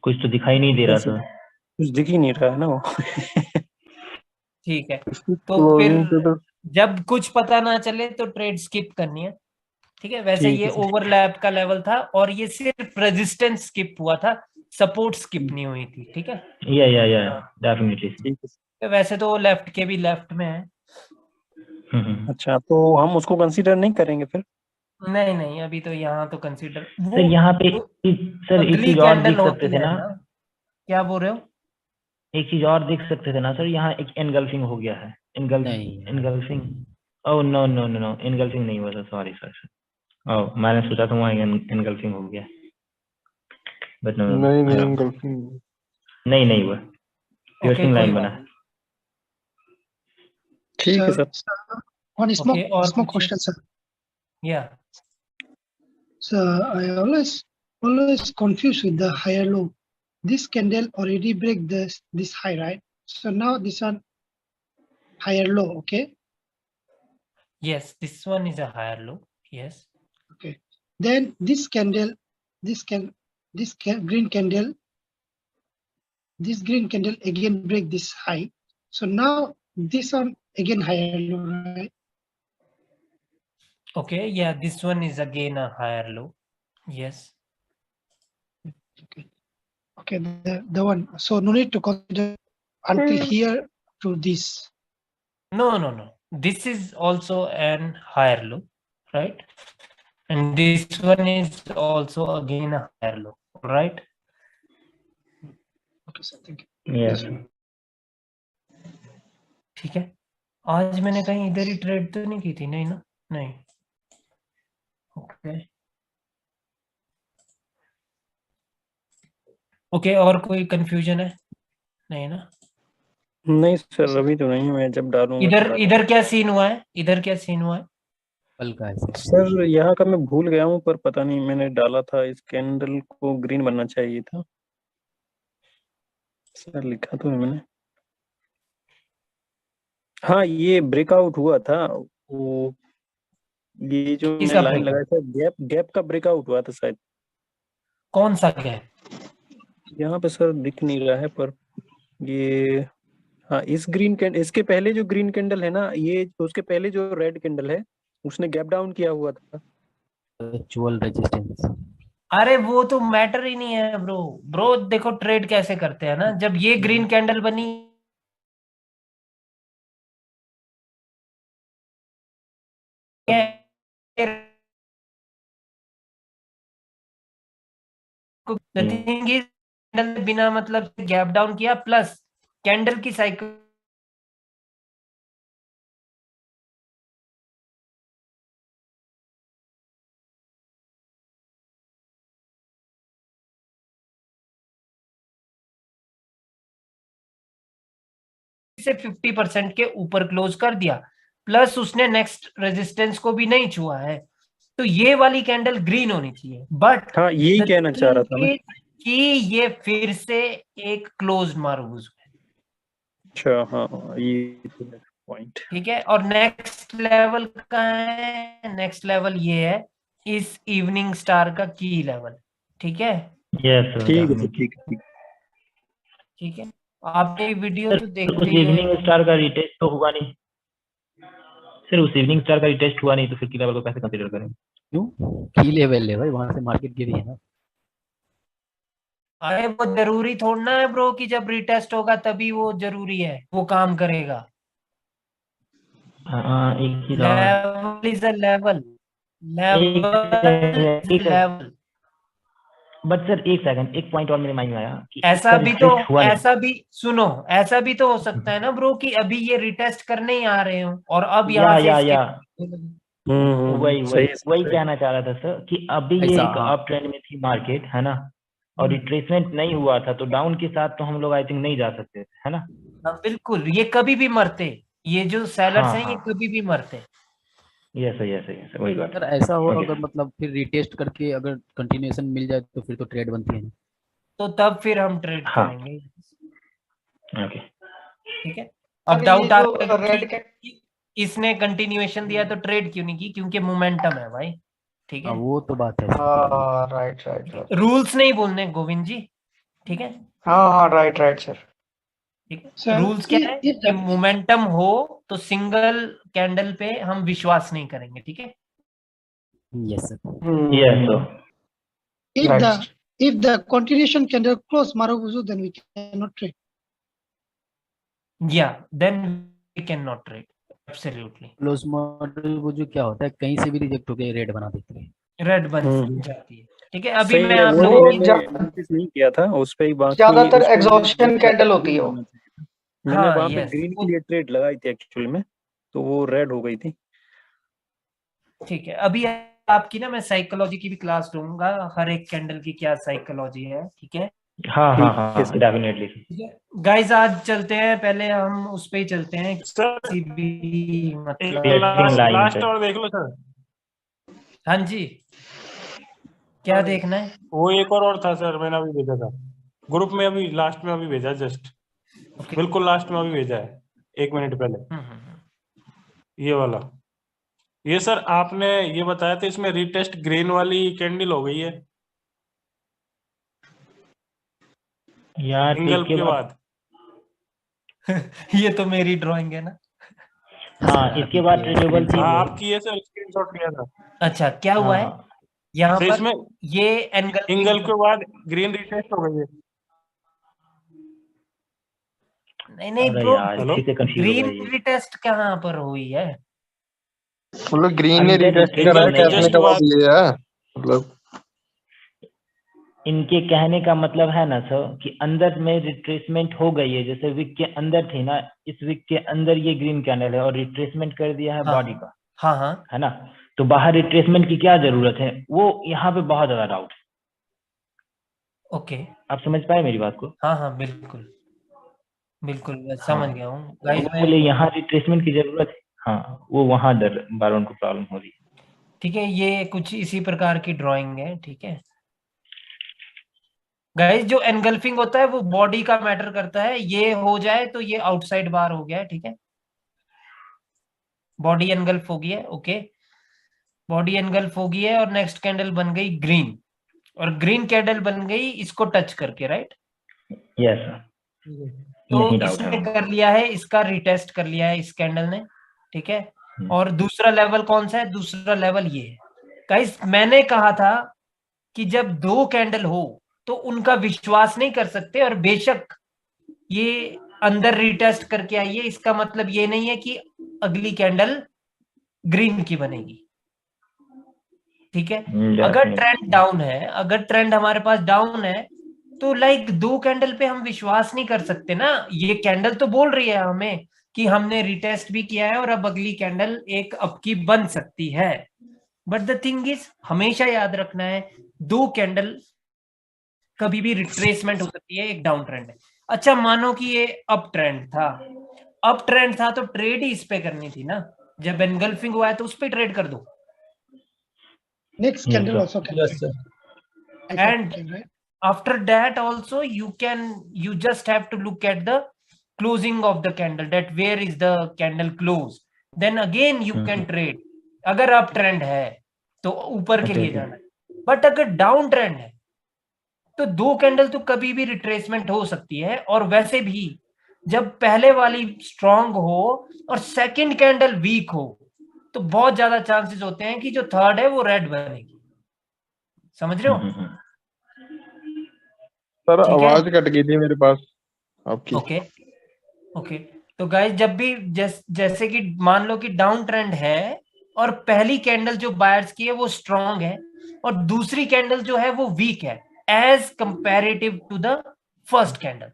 Speaker 3: कुछ तो दिखाई नहीं दे रहा
Speaker 11: कैसे?
Speaker 3: सर।
Speaker 11: कुछ दिख ही नहीं रहा है ना वो।
Speaker 2: ठीक है, तो
Speaker 11: क्लोजिंग
Speaker 2: फिर
Speaker 11: तो
Speaker 2: जब कुछ पता ना चले तो ट्रेड स्किप करनी है। ठीक है, वैसे
Speaker 11: ठीक
Speaker 2: ये
Speaker 11: है सर।
Speaker 2: ओवरलैप का लेवल था, और ये सिर्फ रेजिस्टेंस स्किप हुआ था, सपोर्ट स्किप नहीं हुई थी। ठीक है,
Speaker 3: या डेफिनेटली।
Speaker 11: ठीक है।
Speaker 2: तो वैसे तो लेफ्ट के भी लेफ्ट में है।
Speaker 11: अच्छा, तो हम उसको कंसीडर नहीं करेंगे फिर?
Speaker 2: नहीं नहीं, अभी तो यहाँ तो कंसीडर वो
Speaker 3: सर यहाँ पे
Speaker 2: जो
Speaker 3: सर एक
Speaker 2: अगली
Speaker 3: चीज और
Speaker 2: कैंडल
Speaker 3: देख सकते
Speaker 2: होती
Speaker 3: थे
Speaker 2: है
Speaker 3: ना।
Speaker 2: ना। क्या बोल रहे हो?
Speaker 3: एक चीज और देख सकते थे ना सर, यहाँ एक एनगल्फिंग हो गया है।
Speaker 5: नहीं
Speaker 3: engulfing. Oh no no no no, engulfing नहीं हुआ सर, सॉरी सर। ओह, मैंने सोचा था वहाँ एनगल्फिंग हो गया, बट नो
Speaker 7: नहीं नहीं गर्लफ्रेंड
Speaker 3: नहीं हुआ। पियर्सिंग
Speaker 2: कोई
Speaker 3: लाइन
Speaker 2: बात
Speaker 3: बना।
Speaker 2: नहीं।
Speaker 11: ठीक है सर।
Speaker 10: One
Speaker 2: ओके, और
Speaker 10: small
Speaker 2: पूछिए।
Speaker 10: question, sir.
Speaker 2: या
Speaker 10: So I always confused with the higher low. This candle already break this high, right? So now this one higher low, okay?
Speaker 2: yes, this one is a higher low. Yes.
Speaker 10: Okay. Then this candle, green candle, this green candle again break this high. So now this one again higher low, right?
Speaker 2: Okay, yeah, this one is again a higher low. Yes.
Speaker 10: Okay, the one. So no need to consider until here to this.
Speaker 2: No. This is also an higher low, right? And this one is also again a higher low, right?
Speaker 10: Okay, sir. Thank you.
Speaker 3: Yes.
Speaker 2: ठीक है, आज मैंने कहीं इधर ही trade तो नहीं की थी? नहीं ना, नहीं। ओके, ओके, और कोई कंफ्यूजन है? नहीं ना?
Speaker 11: नहीं सर, अभी तो नहीं, मैं जब डालूंगा
Speaker 2: इधर इधर क्या सीन हुआ है? इधर क्या सीन हुआ है?
Speaker 5: हल्का है सर।
Speaker 11: सर यहाँ का मैं भूल गया हूँ, पर पता नहीं, मैंने डाला था इस कैंडल को ग्रीन बनना चाहिए था सर, लिखा तो है मैंने। हाँ, ये ब्रेकआउट हुआ था वो, ये जो मैं
Speaker 2: किसका
Speaker 11: लाइन
Speaker 2: breakout?
Speaker 11: लगाया था, गैप गैप का ब्रेकआउट हुआ था शायद।
Speaker 2: कौन सा गैप?
Speaker 11: यहाँ पे सर दिख नहीं रहा है, पर ये, हाँ, इस ग्रीन कैंडल, इसके पहले जो ग्रीन कैंडल है ना, ये उसके पहले जो रेड कैंडल है, उसने गैप डाउन किया हुआ था।
Speaker 5: Virtual resistance.
Speaker 2: अरे वो तो मैटर ही नहीं है ब्रो। ब्रो देखो ट्रेड कैसे करते हैं ना, जब ये ग्रीन कैंडल बनी थिंग इज, कैंडल बिना मतलब से गैप डाउन किया, प्लस कैंडल की साइकिल से 50% के ऊपर क्लोज कर दिया, प्लस उसने नेक्स्ट रेजिस्टेंस को भी नहीं छुआ है, तो ये वाली कैंडल ग्रीन होनी चाहिए। बट
Speaker 11: हाँ, यही कहना चाह रहा था मैं
Speaker 2: कि ये फिर से एक क्लोज मारूज है।
Speaker 11: अच्छा, हाँ, ये पॉइंट।
Speaker 2: ठीक है, और नेक्स्ट लेवल का है, नेक्स्ट लेवल ये है इस इवनिंग स्टार का की लेवल। ठीक है,
Speaker 3: यस सर,
Speaker 11: ठीक है, ठीक है,
Speaker 2: ठीक है, आपने वीडियो तो
Speaker 3: उस
Speaker 2: देखते ही
Speaker 3: इवनिंग
Speaker 2: होंगे।
Speaker 3: स्टार का रिटेस्ट तो हुआ नहीं सर, उस इवनिंग स्टार का रिटेस्ट हुआ नहीं, तो फिर की लेवल को कैसे कंसीडर करें?
Speaker 5: क्यों? की लेवल है भाई, वहां से मार्केट गिरी है ना।
Speaker 2: अरे वो जरूरी थोड़ा है ब्रो कि जब रिटेस्ट होगा तभी वो जरूरी है, वो काम करेगा।
Speaker 3: हाँ, एक ही
Speaker 2: level is a level, level.
Speaker 3: But sir एक सेकंड, एक पॉइंट और मेरे माइंड में आया कि
Speaker 2: ऐसा
Speaker 3: इसका
Speaker 2: भी तो,
Speaker 3: रिटेस्ट हुआ नहीं।
Speaker 2: ऐसा भी सुनो, ऐसा भी तो हो सकता है ना ब्रो कि अभी ये रिटेस्ट करने ही आ रहे हो और अब यहाँ से
Speaker 3: या वही
Speaker 11: सही
Speaker 3: वही कहना चाह रहा था सर कि अभी ये
Speaker 5: ऐसा,
Speaker 3: एक
Speaker 5: हाँ।
Speaker 3: अप ट्रेंड में थी मार्केट, है ना, और रिट्रेसमेंट नहीं हुआ था, तो डाउन के साथ तो हम लोग आई थिंक नहीं जा सकते, है ना?
Speaker 2: हाँ, बिल्कुल, ये कभी भी मरते, ये जो सेलर्स
Speaker 3: हाँ,
Speaker 2: हैं ये
Speaker 3: हाँ।
Speaker 2: कभी भी मरते।
Speaker 3: यस वही बात।
Speaker 5: अगर ऐसा हो,
Speaker 3: Okay.
Speaker 5: अगर मतलब फिर रिटेस्ट करके अगर कंटिन्यूएशन मिल जाए तो फिर तो ट्रेड बनती है ना।
Speaker 2: तो तब फिर हम ट्रेड
Speaker 3: हाँ।
Speaker 2: करेंगे।
Speaker 3: ओके,
Speaker 2: ठीक है, अब डाउट आ कि इसने कंटिन्यूएशन दिया तो ट्रेड क्यों नहीं की? क्योंकि मोमेंटम है भाई। ठीक है,
Speaker 5: वो तो बात है।
Speaker 1: राइट।
Speaker 2: रूल्स नहीं बोलने गोविंद जी। ठीक है,
Speaker 1: हाँ, राइट सर।
Speaker 2: ठीक है,
Speaker 10: सर,
Speaker 2: रूल्स क्या है कि मोमेंटम हो तो सिंगल कैंडल पे हम विश्वास नहीं करेंगे। ठीक है,
Speaker 5: yes sir.
Speaker 3: Yes sir,
Speaker 10: if the continuation candle close Marubozu, then we cannot trade.
Speaker 2: या then we can not trade, absolutely.
Speaker 5: Close model वो जो क्या होता है, कहीं से भी रिजेक्ट होके रेड बना देते हैं।
Speaker 2: रेड बन जाती है। ठीक है, अभी
Speaker 11: सही
Speaker 2: मैं
Speaker 11: है,
Speaker 2: आप
Speaker 11: वो
Speaker 2: लोगों
Speaker 11: मैंने नोटिस नहीं किया था उस पे ही। बाकी
Speaker 1: ज्यादातर
Speaker 11: उस पे
Speaker 1: एग्जॉस्शन
Speaker 11: मैंने
Speaker 1: कैंडल होती है वो।
Speaker 11: मैंने
Speaker 2: हाँ,
Speaker 11: वहां पे
Speaker 2: यस,
Speaker 11: ग्रीन के लिए ट्रेड लगाई थी एक्चुअल में, तो वो रेड हो गई थी।
Speaker 2: ठीक है, अभी आपकी ना मैं साइकोलॉजी की भी क्लास लूंगा, हर एक कैंडल की क्या साइकोलॉजी है। ठीक है,
Speaker 3: हाँ, डेफिनेटली।
Speaker 2: गाइस आज चलते हैं, पहले हम उस पे ही चलते हैं
Speaker 6: सर
Speaker 2: किसी भी मतलब
Speaker 6: लास्ट और देख लो सर।
Speaker 2: हाँ जी, क्या देखना है?
Speaker 6: वो एक और था सर, मैंने अभी भेजा था ग्रुप में, अभी लास्ट में अभी भेजा, जस्ट बिल्कुल लास्ट में अभी भेजा है 1 मिनट पहले। ये वाला, ये सर आपने ये बताया था, इसमें रिटेस्ट ग्रीन वाली कैंडल हो गई है
Speaker 3: यार,
Speaker 6: सिंगल के बाद।
Speaker 2: ये तो मेरी ड्राइंग है ना।
Speaker 3: हाँ, इसके बाद ट्रेडेबल थी
Speaker 6: हाँ,
Speaker 3: वो।
Speaker 6: आपकी है सर, स्क्रीनशॉट लिया था।
Speaker 2: अच्छा, क्या हुआ है यहाँ
Speaker 6: तो
Speaker 2: पर?
Speaker 6: इसमें
Speaker 2: ये
Speaker 6: एंगल के बाद ग्रीन रिटेस्ट हो गई है।
Speaker 2: नहीं ब्रो,
Speaker 3: ग्रीन
Speaker 2: रिटेस्ट कहाँ पर हुई है?
Speaker 1: मतलब ग्रीन ने रिटेस्ट करा है, कहने का मतलब ये है, मतलब
Speaker 3: इनके कहने का मतलब है ना सर कि अंदर में रिट्रेसमेंट हो गई है, जैसे विक के अंदर थी ना, इस विक के अंदर ये ग्रीन कैंडल है और रिट्रेसमेंट कर दिया है बॉडी का।
Speaker 2: हाँ,
Speaker 3: है ना, तो बाहर रिट्रेसमेंट की क्या जरूरत है, वो यहाँ पे बहुत ज्यादा डाउट
Speaker 2: ओके,
Speaker 3: आप समझ पाए मेरी बात को?
Speaker 2: हाँ हाँ बिल्कुल बिल्कुल, मैं
Speaker 3: हाँ,
Speaker 2: समझ गया हूँ
Speaker 3: तो
Speaker 2: गाइस।
Speaker 3: वो
Speaker 2: मैं
Speaker 3: बोले यहाँ रिट्रेसमेंट की जरूरत है। हाँ, वो वहां बार उनको प्रॉब्लम हो रही है।
Speaker 2: ठीक है, ये कुछ इसी प्रकार की ड्राइंग है। ठीक है गाइस, जो एनगल्फिंग होता है वो बॉडी का मैटर करता है। ये हो जाए तो ये आउटसाइड बार हो गया है। ठीक है, बॉडी एनगल्फ हो गई है। ओके, बॉडी एनगल्फ हो गई है और नेक्स्ट कैंडल बन गई ग्रीन, और ग्रीन कैंडल बन गई इसको टच करके, राइट?
Speaker 3: यस सर,
Speaker 2: तो
Speaker 3: नहीं डाउट
Speaker 2: इसने
Speaker 3: है।
Speaker 2: कर लिया है, इसका रिटेस्ट कर लिया है इस कैंडल ने। ठीक है, और दूसरा लेवल कौन सा है? दूसरा लेवल ये है गाइस। मैंने कहा था कि जब दो कैंडल हो तो उनका विश्वास नहीं कर सकते, और बेशक ये अंदर रिटेस्ट करके आई है, इसका मतलब ये नहीं है कि अगली कैंडल ग्रीन की बनेगी। ठीक है, अगर ट्रेंड डाउन है, अगर ट्रेंड हमारे पास डाउन है, तो लाइक दो कैंडल पे हम विश्वास नहीं कर सकते ना। ये कैंडल तो बोल रही है हमें कि हमने रिटेस्ट भी किया है और अब अगली कैंडल एक अप की बन सकती है, बट द थिंग इज हमेशा याद रखना है, दो कैंडल कभी भी रिट्रेसमेंट हो सकती है, एक डाउन ट्रेंड है। अच्छा, मानो कि ये अप ट्रेंड था, अप ट्रेंड था तो ट्रेड ही इस पे करनी थी ना। जब एनगल्फिंग हुआ है तो उस पे ट्रेड कर दो।
Speaker 10: Next candle also can.
Speaker 2: Yes, sir. And after that also you just have to look at the closing of the candle, that where is the candle close, then again you can trade। अगर up trend है तो ऊपर के लिए जाना है, but अगर down trend है तो दो कैंडल तो कभी भी रिट्रेसमेंट हो सकती है। और वैसे भी जब पहले वाली स्ट्रांग हो और सेकंड कैंडल वीक हो तो बहुत ज्यादा चांसेस होते हैं कि जो थर्ड है वो रेड बनेगी। समझ रहे हो?
Speaker 7: सर आवाज कट गई थी मेरे पास आपकी।
Speaker 2: ओके ओके, तो गाइस जब भी जैसे कि मान लो कि डाउन ट्रेंड है और पहली कैंडल जो बायर्स की है वो स्ट्रांग है और दूसरी कैंडल जो है वो वीक है as comparative to the first candle.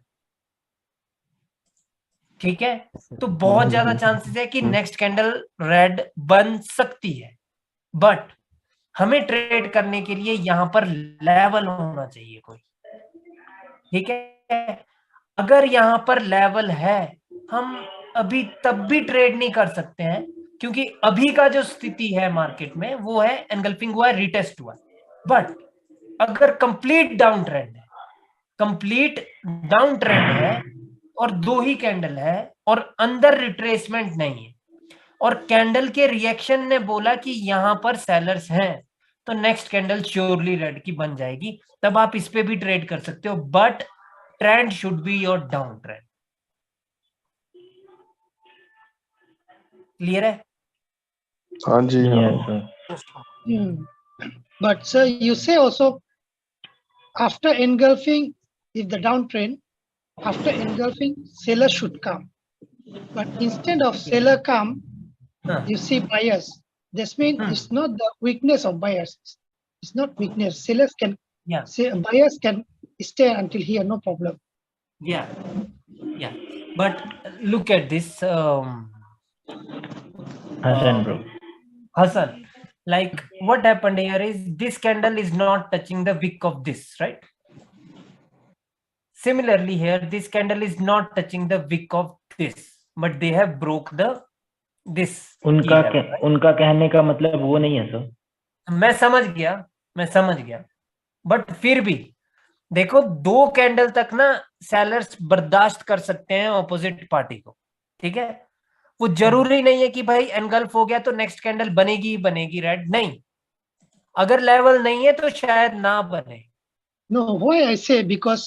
Speaker 2: ठीक है, तो बहुत ज्यादा चांसेस है कि नेक्स्ट कैंडल रेड बन सकती है, बट हमें ट्रेड करने के लिए यहां पर लेवल होना चाहिए कोई। ठीक है, अगर यहां पर लेवल है हम अभी तब भी ट्रेड नहीं कर सकते हैं, क्योंकि अभी का जो स्थिति है मार्केट में वो है एनगल्फिंग हुआ है, रिटेस्ट हुआ है। बट अगर कंप्लीट डाउन ट्रेंड है, कंप्लीट डाउन ट्रेंड है और दो ही कैंडल है और अंदर रिट्रेसमेंट नहीं है और कैंडल के रिएक्शन ने बोला कि यहां पर सेलर्स हैं, तो नेक्स्ट कैंडल श्योरली रेड की बन जाएगी, तब आप इस पे भी ट्रेड कर सकते हो, but trend should be your down trend. Clear है?
Speaker 7: हाँ जी।
Speaker 10: But sir, you say also after engulfing, if the downtrend, after engulfing, seller should come. But instead of seller come, you see buyers. This means it's not the weakness of buyers. It's not weakness. Sellers can, buyers can stay until here, no problem.
Speaker 2: Yeah. But look at this,
Speaker 3: Hassan bro.
Speaker 2: Hassan, like what happened here is this candle is not touching the wick of this, right? Similarly here, this candle is not touching the wick of this, but they have broke the this.
Speaker 3: उनका कहने का मतलब वो नहीं है sir.
Speaker 2: मैं समझ गया, बट फिर भी देखो, दो कैंडल तक ना सेलर्स बर्दाश्त कर सकते हैं ऑपोजिट पार्टी को। ठीक है, वो जरूरी नहीं है कि भाई एनगल्फ हो गया तो नेक्स्ट कैंडल बनेगी ही बनेगी रेड, नहीं। अगर लेवल नहीं है तो शायद ना बने।
Speaker 10: No, why I say, because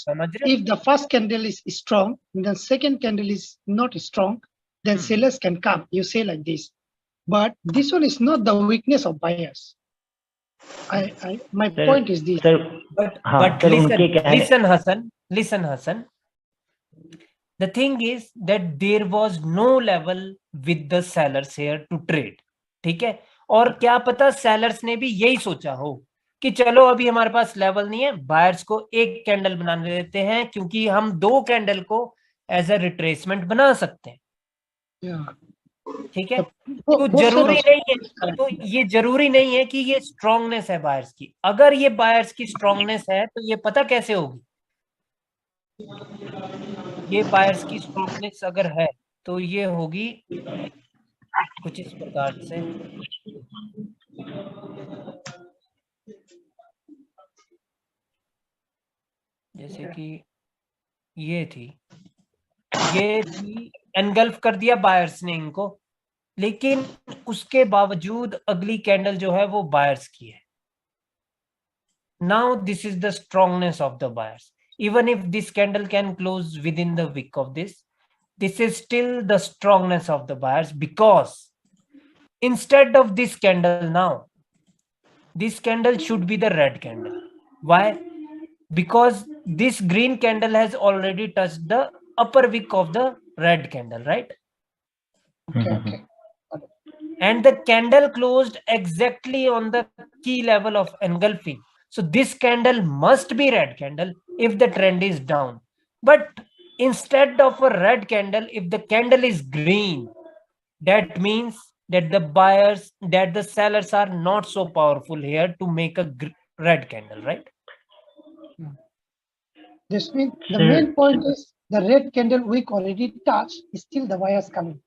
Speaker 10: if the first candle is strong and the second candle is not strong, then sellers can come. You say like this, but this one is not the weakness of buyers. My point is this.
Speaker 2: But listen, Hassan. The thing is that there was no level with the sellers here to trade. ठीक है, और क्या पता sellers ने भी यही सोचा हो कि चलो अभी हमारे पास लेवल नहीं है, बायर्स को एक कैंडल बनाने देते हैं क्योंकि हम दो कैंडल को एज अ रिट्रेसमेंट बना सकते हैं। ठीक है,
Speaker 10: Bo-
Speaker 2: तो
Speaker 10: both side
Speaker 2: जरूरी
Speaker 10: also.
Speaker 2: नहीं है, तो ये जरूरी नहीं है कि ये स्ट्रांगनेस है बायर्स की। अगर ये बायर्स की स्ट्रांगनेस है तो ये पता कैसे होगी, ये बायर्स की स्ट्रांगनेस अगर है तो ये होगी कुछ इस प्रकार से, जैसे कि ये थी एनगल्फ कर दिया बायर्स ने इनको, लेकिन उसके बावजूद अगली कैंडल जो है वो बायर्स की है। Now this is the strongness of the buyers. Even if this candle can close within the wick of this is still the strongness of the buyers, because instead of this candle now, this candle should be the red candle. Why? Because this green candle has already touched the upper wick of the red candle, right?
Speaker 10: Okay.
Speaker 2: And the candle closed exactly on the key level of engulfing. So this candle must be red candle if the trend is down. But instead of a red candle, if the candle is green, that means that the sellers are not so powerful here to make a red candle, right?
Speaker 10: This means the main point is the red candle wick already touched, still the buyers coming.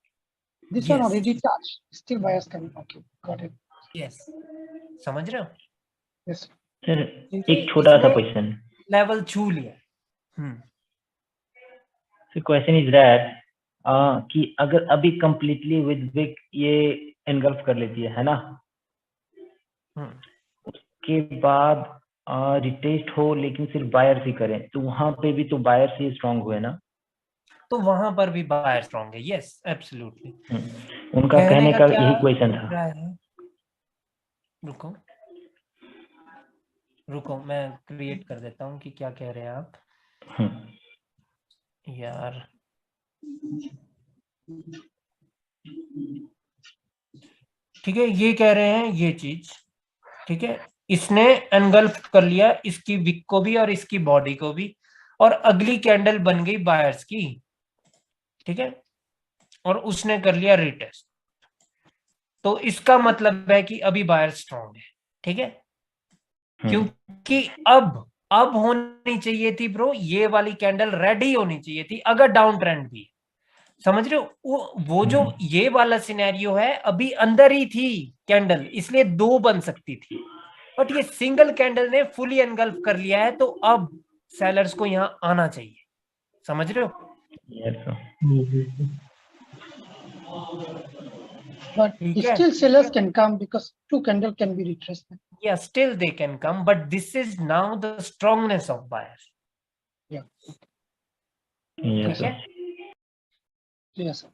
Speaker 10: This one already touched, still buyers coming. Okay, got it.
Speaker 2: Yes. समझ रहे हो?
Speaker 10: Yes.
Speaker 3: Sir एक छोटा सा question,
Speaker 2: level छू लिया।
Speaker 3: Sir question is that कि अगर अभी कंप्लीटली विद विक ये एनगल्फ कर लेती है ना, उसके बाद रिटेस्ट हो लेकिन सिर्फ बायर्स ही करें, तो वहां पे भी तो बायर्स ही स्ट्रांग हुए ना?
Speaker 2: तो वहां पर भी बायर स्ट्रांग है। Yes, absolutely.
Speaker 3: उनका कहने का यही क्वेश्चन था।
Speaker 2: रुको मैं क्रिएट कर देता हूँ कि क्या कह रहे हैं आप। यार ठीक है, ये कह रहे हैं ये चीज, ठीक है, इसने एनगल्फ कर लिया इसकी विक को भी और इसकी बॉडी को भी, और अगली कैंडल बन गई बायर्स की, ठीक है, और उसने कर लिया रिटेस्ट। तो इसका मतलब है कि अभी बायर स्ट्रॉन्ग है, ठीक है, क्योंकि अब होनी चाहिए थी ब्रो ये वाली कैंडल रेड ही होनी चाहिए थी अगर डाउन ट्रेंड भी, समझ रहे हो? वो जो ये वाला सिनेरियो है अभी अंदर ही थी कैंडल, इसलिए दो बन सकती थी, बट ये सिंगल कैंडल ने फुली एनगल्फ कर लिया है, तो अब सेलर्स को यहाँ आना चाहिए, समझ रहे हो?
Speaker 10: But still sellers can come because two candle can be retraced.
Speaker 2: Yeah, still they can come, but this is now the strongness of buyers.
Speaker 10: Yeah.
Speaker 3: Yes, sir.
Speaker 10: Yes, sir.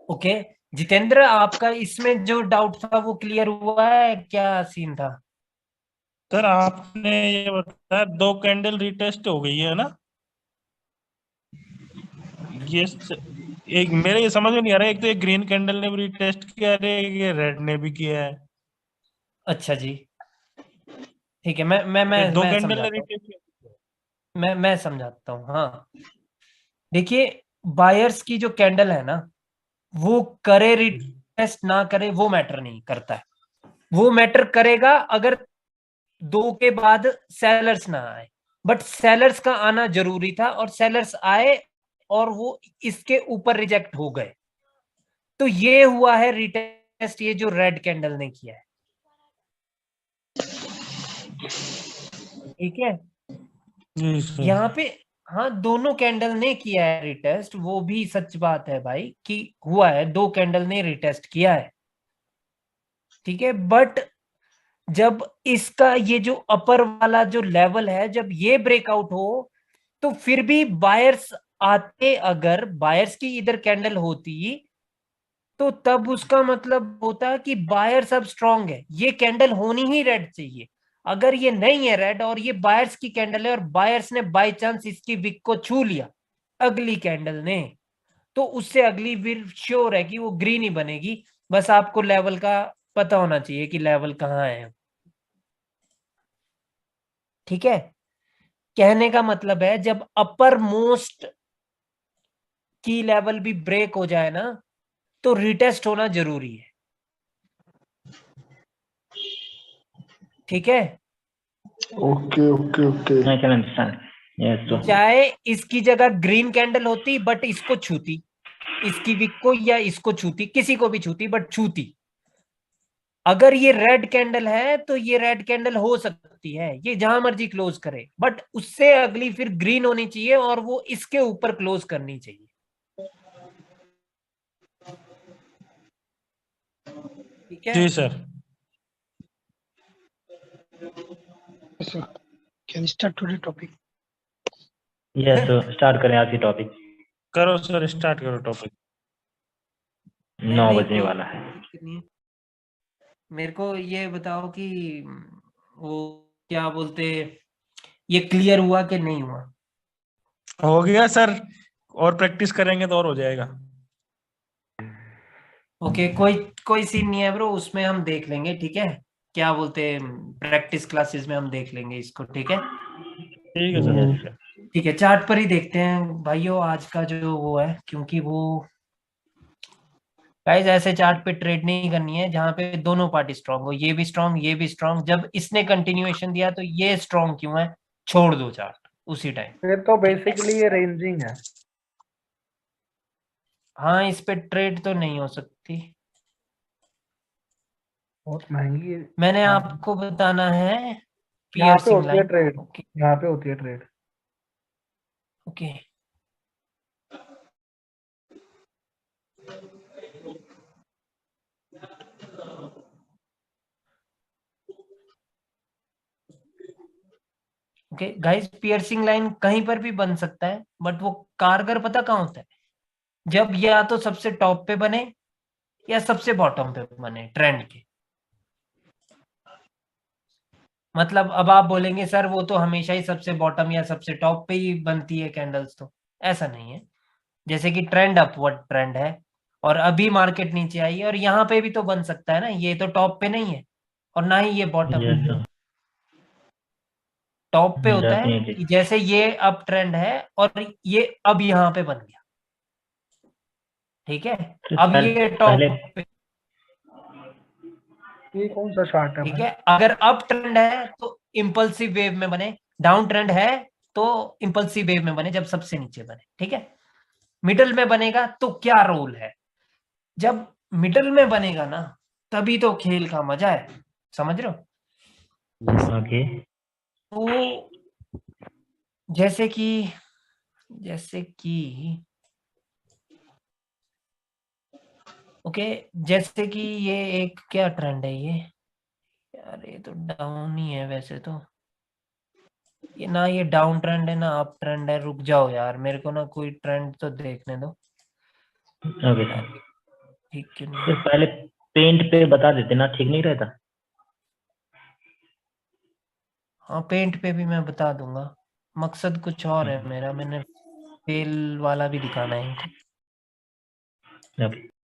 Speaker 2: Okay Jitendra, आपका इसमें जो डाउट था वो clear हुआ है? क्या scene था?
Speaker 6: Sir आपने ये बताया 2 कैंडल रिटेस्ट हो गई है ना, ये एक मेरे ये समझ में नहीं आ रहा है, एक तो ये ग्रीन कैंडल ने भी रिटेस्ट किया है, ये रेड ने भी किया है।
Speaker 2: अच्छा जी, ठीक है, मैं
Speaker 6: 2 कैंडल ने रिटेस्ट किया।
Speaker 2: मैं समझाता हूँ। हाँ देखिए, बायर्स की जो कैंडल है ना, वो करे रिटेस्ट ना करे वो मैटर नहीं करता है, वो मैटर करेगा अगर 2 के बाद सेलर्स ना आए, बट सेलर्स का आना जरूरी था और सेलर्स आए और वो इसके ऊपर रिजेक्ट हो गए, तो ये हुआ है रिटेस्ट, ये जो रेड कैंडल ने किया है, ठीक है। यहाँ पे हाँ दोनों कैंडल ने किया है रिटेस्ट, वो भी सच बात है भाई कि हुआ है, 2 कैंडल ने रिटेस्ट किया है, ठीक है, बट जब इसका ये जो अपर वाला जो लेवल है जब ये ब्रेकआउट हो, तो फिर भी बायर्स आते, अगर बायर्स की इधर कैंडल होती तो तब उसका मतलब होता कि बायर्स अब स्ट्रांग है, ये कैंडल होनी ही रेड चाहिए। अगर ये नहीं है रेड और ये बायर्स की कैंडल है और बायर्स ने बाय चांस इसकी विक को छू लिया अगली कैंडल ने, तो उससे अगली विल श्योर है कि वो ग्रीन ही बनेगी। बस आपको लेवल का पता होना चाहिए कि लेवल कहाँ है, ठीक है। कहने का मतलब है जब अपर मोस्ट की लेवल भी ब्रेक हो जाए ना तो रिटेस्ट होना जरूरी है। ठीक है,
Speaker 7: okay okay okay
Speaker 3: I can understand. Yes sir.
Speaker 2: चाहे इसकी जगह ग्रीन कैंडल होती बट इसको छूती, इसकी विक को या इसको छूती, किसी को भी छूती बट छूती। अगर ये रेड कैंडल है तो ये रेड कैंडल हो सकती है, ये जहां मर्जी क्लोज करे, बट उससे अगली फिर ग्रीन होनी चाहिए और वो इसके ऊपर क्लोज करनी चाहिए। ठीक है
Speaker 6: जी sir.
Speaker 10: So, can we start today's topic?
Speaker 3: Yes sir, start करें आज की टॉपिक।
Speaker 6: करो सर, स्टार्ट करो टॉपिक।
Speaker 3: 9 बजने वाला है।
Speaker 2: मेरे को ये बताओ कि वो क्या बोलते, ये क्लियर हुआ कि नहीं हुआ?
Speaker 6: हो गया सर, और प्रैक्टिस करेंगे तो और हो जाएगा।
Speaker 2: ओके, कोई सीन नहीं है ब्रो, उसमें हम देख लेंगे। ठीक है, क्या बोलते, प्रैक्टिस क्लासेस में हम देख लेंगे इसको। ठीक है,
Speaker 6: ठीक है सर, ठीक है।
Speaker 2: ठीक है, चार्ट पर ही देखते हैं भाइयों आज का जो वो है, क्योंकि वो गाइस ऐसे चार्ट पे ट्रेड नहीं करनी है जहां पे दोनों पार्टी स्ट्रांग हो, ये भी स्ट्रांग ये भी स्ट्रांग। जब इसने कंटिन्यूएशन दिया तो ये स्ट्रांग क्यों है, छोड़ दो चार्ट उसी टाइम।
Speaker 1: ये तो बेसिकली ये रेंजिंग है।
Speaker 2: हाँ, इस पे ट्रेड तो नहीं हो सकती,
Speaker 1: बहुत महंगी है।
Speaker 2: मैंने आपको बताना है
Speaker 1: यहाँ पे
Speaker 2: पियर्सिंग
Speaker 1: होती है
Speaker 2: लाइन।
Speaker 1: ट्रेड, यहाँ पे होती है trade.
Speaker 2: Okay, okay guys, piercing line कहीं पर भी बन सकता है, बट वो कारगर पता कहाँ होता है, जब या तो सबसे टॉप पे बने या सबसे बॉटम पे बने ट्रेंड के। मतलब अब आप बोलेंगे सर वो तो हमेशा ही सबसे बॉटम या सबसे टॉप पे ही बनती है कैंडल्स, तो ऐसा नहीं है। जैसे कि ट्रेंड अपवर्ड ट्रेंड है और अभी मार्केट नीचे आई है, और यहाँ पे भी तो बन सकता है ना, ये तो टॉप पे नहीं है और ना ही ये बॉटम
Speaker 3: यस
Speaker 2: पे।
Speaker 3: सर,
Speaker 2: टॉप पे होता है
Speaker 3: डेफिनेटली।
Speaker 2: कि जैसे ये अप ट्रेंड है और ये अब यहाँ पे बन गया। ठीक है, अब ये टॉप
Speaker 3: पहले
Speaker 2: पे,
Speaker 1: ये कौन सा चार्ट है
Speaker 2: ठीक
Speaker 1: भाई?
Speaker 2: है। अगर अप ट्रेंड है तो इंपल्सिव वेव में बने, डाउन ट्रेंड है तो इंपल्सिव वेव में बने जब सबसे नीचे बने। ठीक है, मिडल में बनेगा तो क्या रोल है, जब मिडल में बनेगा ना तभी तो खेल का मजा है, समझ रहे हो?
Speaker 3: ओके।
Speaker 2: तो जैसे कि ओके, जैसे कि ये एक क्या ट्रेंड है ये, यार ये तो डाउन ही है वैसे तो, ये ना ये डाउन ट्रेंड है ना अप ट्रेंड है। रुक जाओ यार, मेरे को ना कोई ट्रेंड तो देखने दो।
Speaker 3: ओके सर,
Speaker 2: ठीक क्यों नहीं?
Speaker 3: फिर पहले पेंट पे बता देते ना, ठीक नहीं रहता?
Speaker 2: हाँ, पेंट पे भी मैं बता दूंगा, मकसद कुछ और है मेरा, मैंने फेल वाला भी दिखाना है इनको।
Speaker 3: ओके।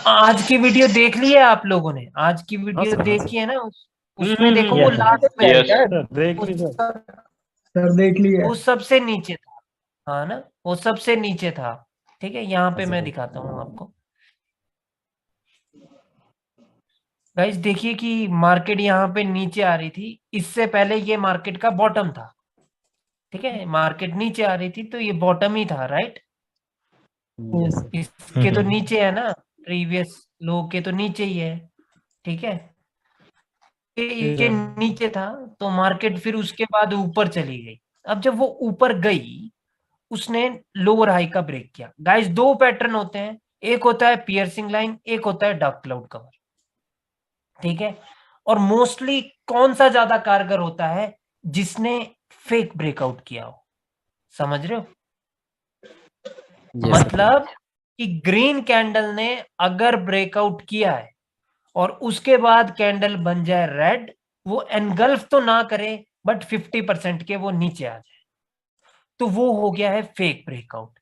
Speaker 2: आज की वीडियो देख ली है आप लोगों ने? आज की वीडियो देखी है ना? उसमें देखो वो
Speaker 3: yes, sir.
Speaker 2: लास्ट पे है क्या?
Speaker 6: देख ली सर।
Speaker 1: सर देख लिया।
Speaker 2: वो सबसे नीचे था, हाँ ना, वो सबसे नीचे था। ठीक है, यहाँ पे मैं दिखाता हूँ आपको। गाइस देखिए कि मार्केट यहाँ पे नीचे आ रही थी, इससे पहले ये मार्केट का बॉटम था। ठीक है, मार्केट नीचे आ रही थी तो ये बॉटम ही था, राइट? इसके तो नीचे है ना, प्रीवियस लो के तो नीचे ही है। ठीक है, ये नीचे था तो मार्केट फिर उसके बाद ऊपर चली गई। अब जब वो ऊपर गई उसने लोअर हाई का ब्रेक किया। गाइस दो पैटर्न होते हैं, एक होता है पियर्सिंग लाइन, एक होता है डार्क क्लाउड कवर। ठीक है, और मोस्टली कौन सा ज्यादा कारगर होता है, जिसने फेक ब्रेकआउट किया हो, समझ रहे हो? मतलब कि ग्रीन कैंडल ने अगर ब्रेकआउट किया है और उसके बाद कैंडल बन जाए रेड, वो एनगल्फ तो ना करे बट 50% के वो नीचे आ जाए, तो वो हो गया है फेक ब्रेकआउट।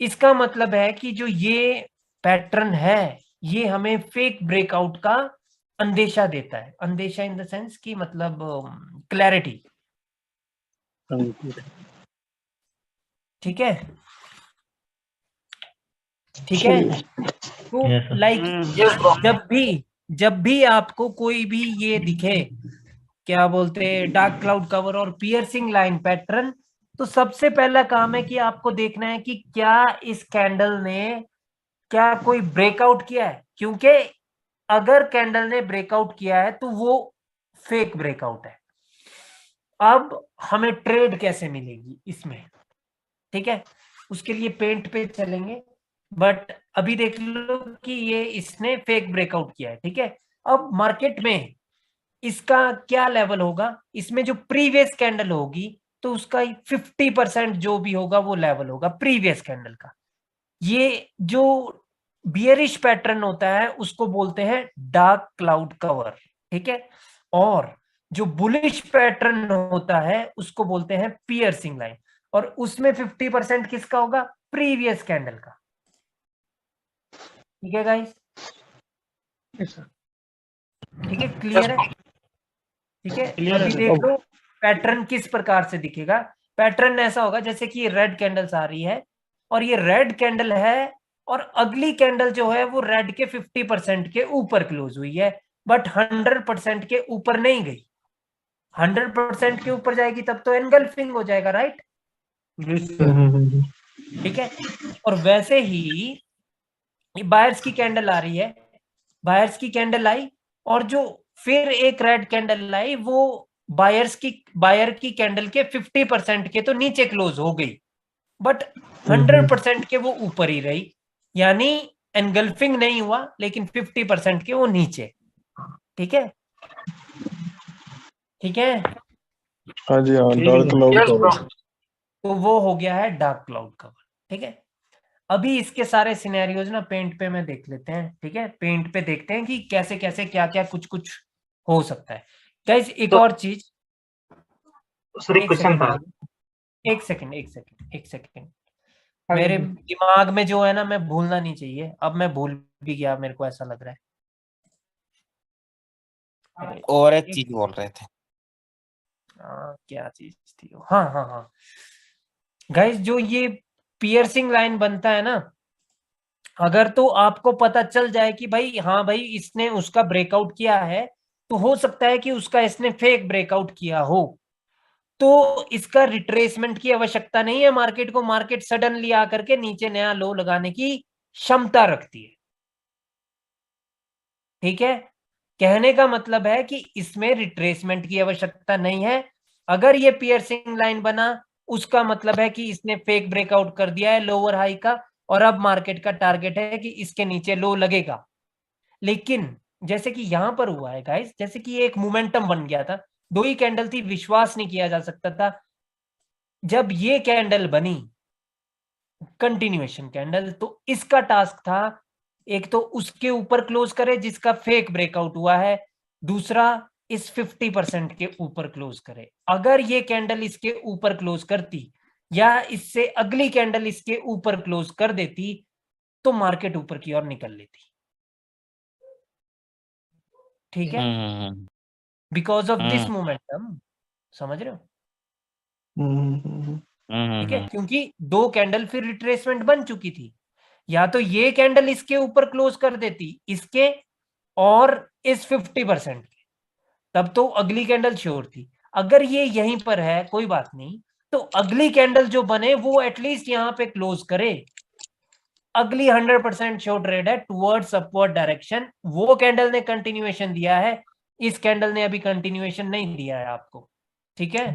Speaker 2: इसका मतलब है कि जो ये पैटर्न है ये हमें फेक ब्रेकआउट का अंदेशा देता है। अंदेशा इन द सेंस कि मतलब क्लैरिटी। ठीक है, ठीक है। तो लाइक जब भी आपको कोई भी ये दिखे, क्या बोलते हैं, डार्क क्लाउड कवर और पियर्सिंग लाइन पैटर्न, तो सबसे पहला काम है कि आपको देखना है कि क्या इस कैंडल ने क्या कोई ब्रेकआउट किया है, क्योंकि अगर कैंडल ने ब्रेकआउट किया है तो वो फेक ब्रेकआउट है। अब हमें ट्रेड कैसे मिलेगी इसमें, ठीक है, उसके लिए पेंट पे चलेंगे, बट अभी देख लो कि ये इसने फेक ब्रेकआउट किया है, ठीक है। अब मार्केट में इसका क्या लेवल होगा, इसमें जो प्रीवियस कैंडल होगी तो उसका 50% जो भी होगा वो लेवल होगा प्रीवियस कैंडल का। ये जो बियरिश पैटर्न होता है उसको बोलते हैं डार्क क्लाउड कवर, ठीक है, और जो बुलिश पैटर्न होता है उसको बोलते हैं पियर्सिंग लाइन, और उसमें 50% किसका होगा, प्रीवियस कैंडल का। ठीक है गाइस, ठीक है, क्लियर है, ठीक है। अभी देख लो पैटर्न किस प्रकार से दिखेगा। पैटर्न ऐसा होगा जैसे कि ये रेड कैंडल्स आ रही है और ये रेड कैंडल है, और अगली कैंडल जो है वो रेड के 50% के ऊपर क्लोज हुई है, बट 100% के ऊपर नहीं गई। 100% के ऊपर जाएगी तब तो एनगल्फिंग हो जाएगा, राइट, ठीक है। और वैसे ही बायर्स की कैंडल आ रही है, बायर्स की कैंडल आई और जो फिर एक रेड कैंडल आई, वो बायर की कैंडल के 50% के तो नीचे क्लोज हो गई, बट 100% के वो ऊपर ही रही, यानी एनगल्फिंग नहीं हुआ लेकिन 50% के वो नीचे, ठीक है, ठीक है।
Speaker 7: हाँ जी, हाँ, डार्क क्लाउड कवर।
Speaker 2: तो वो हो गया है डार्क क्लाउड कवर, ठीक है। अभी इसके सारे सिनेरियोज ना पेंट पे में देख लेते हैं, ठीक है, पेंट पे देखते हैं कि कैसे कैसे क्या क्या कुछ कुछ हो सकता है। गाइस एक और चीज, एक सेकंड, मेरे दिमाग में जो है ना, मैं भूलना नहीं चाहिए, अब मैं भूल भी गया, मेरे को ऐसा लग रहा है।
Speaker 4: और एक चीज बोल रहे थे,
Speaker 2: क्या चीज थी वो, हाँ गाइस, जो ये पियर्सिंग लाइन बनता है ना, अगर तो आपको पता चल जाए कि भाई हाँ भाई इसने उसका ब्रेकआउट किया है, तो हो सकता है कि उसका इसने फेक ब्रेकआउट किया हो, तो इसका रिट्रेसमेंट की आवश्यकता नहीं है मार्केट को। मार्केट सडनली आकर के नीचे नया लो लगाने की क्षमता रखती है, ठीक है। कहने का मतलब है कि इसमें रिट्रेसमेंट की आवश्यकता नहीं है। अगर ये पियर्सिंग लाइन बना, उसका मतलब है कि इसने फेक ब्रेकआउट कर दिया है लोअर हाई का, और अब मार्केट का टारगेट है कि इसके नीचे लो लगेगा। लेकिन जैसे कि यहां पर हुआ है गाइस, जैसे कि एक मोमेंटम बन गया था, 2 ही कैंडल थी, विश्वास नहीं किया जा सकता था। जब ये कैंडल बनी कंटिन्यूएशन कैंडल, तो इसका टास्क था एक तो उसके ऊपर क्लोज करे जिसका फेक ब्रेकआउट हुआ है, दूसरा इस 50% के ऊपर क्लोज करे। अगर ये कैंडल इसके ऊपर क्लोज करती या इससे अगली कैंडल इसके ऊपर क्लोज कर देती, तो मार्केट ऊपर की ओर निकल लेती, ठीक है, बिकॉज ऑफ दिस मोमेंटम, समझ रहे हो, ठीक है, क्योंकि 2 कैंडल फिर रिट्रेसमेंट बन चुकी थी। या तो ये कैंडल इसके ऊपर क्लोज कर देती, इसके और इस 50% के, तब तो अगली कैंडल श्योर थी। अगर ये यहीं पर है, कोई बात नहीं, तो अगली कैंडल जो बने वो एटलीस्ट यहां पे क्लोज करे। अगली 100% श्योर ट्रेड है टुवर्ड्स अपवर्ड डायरेक्शन। वो कैंडल ने कंटिन्यूएशन दिया है, इस कैंडल ने अभी कंटिन्यूएशन नहीं दिया है आपको, ठीक है,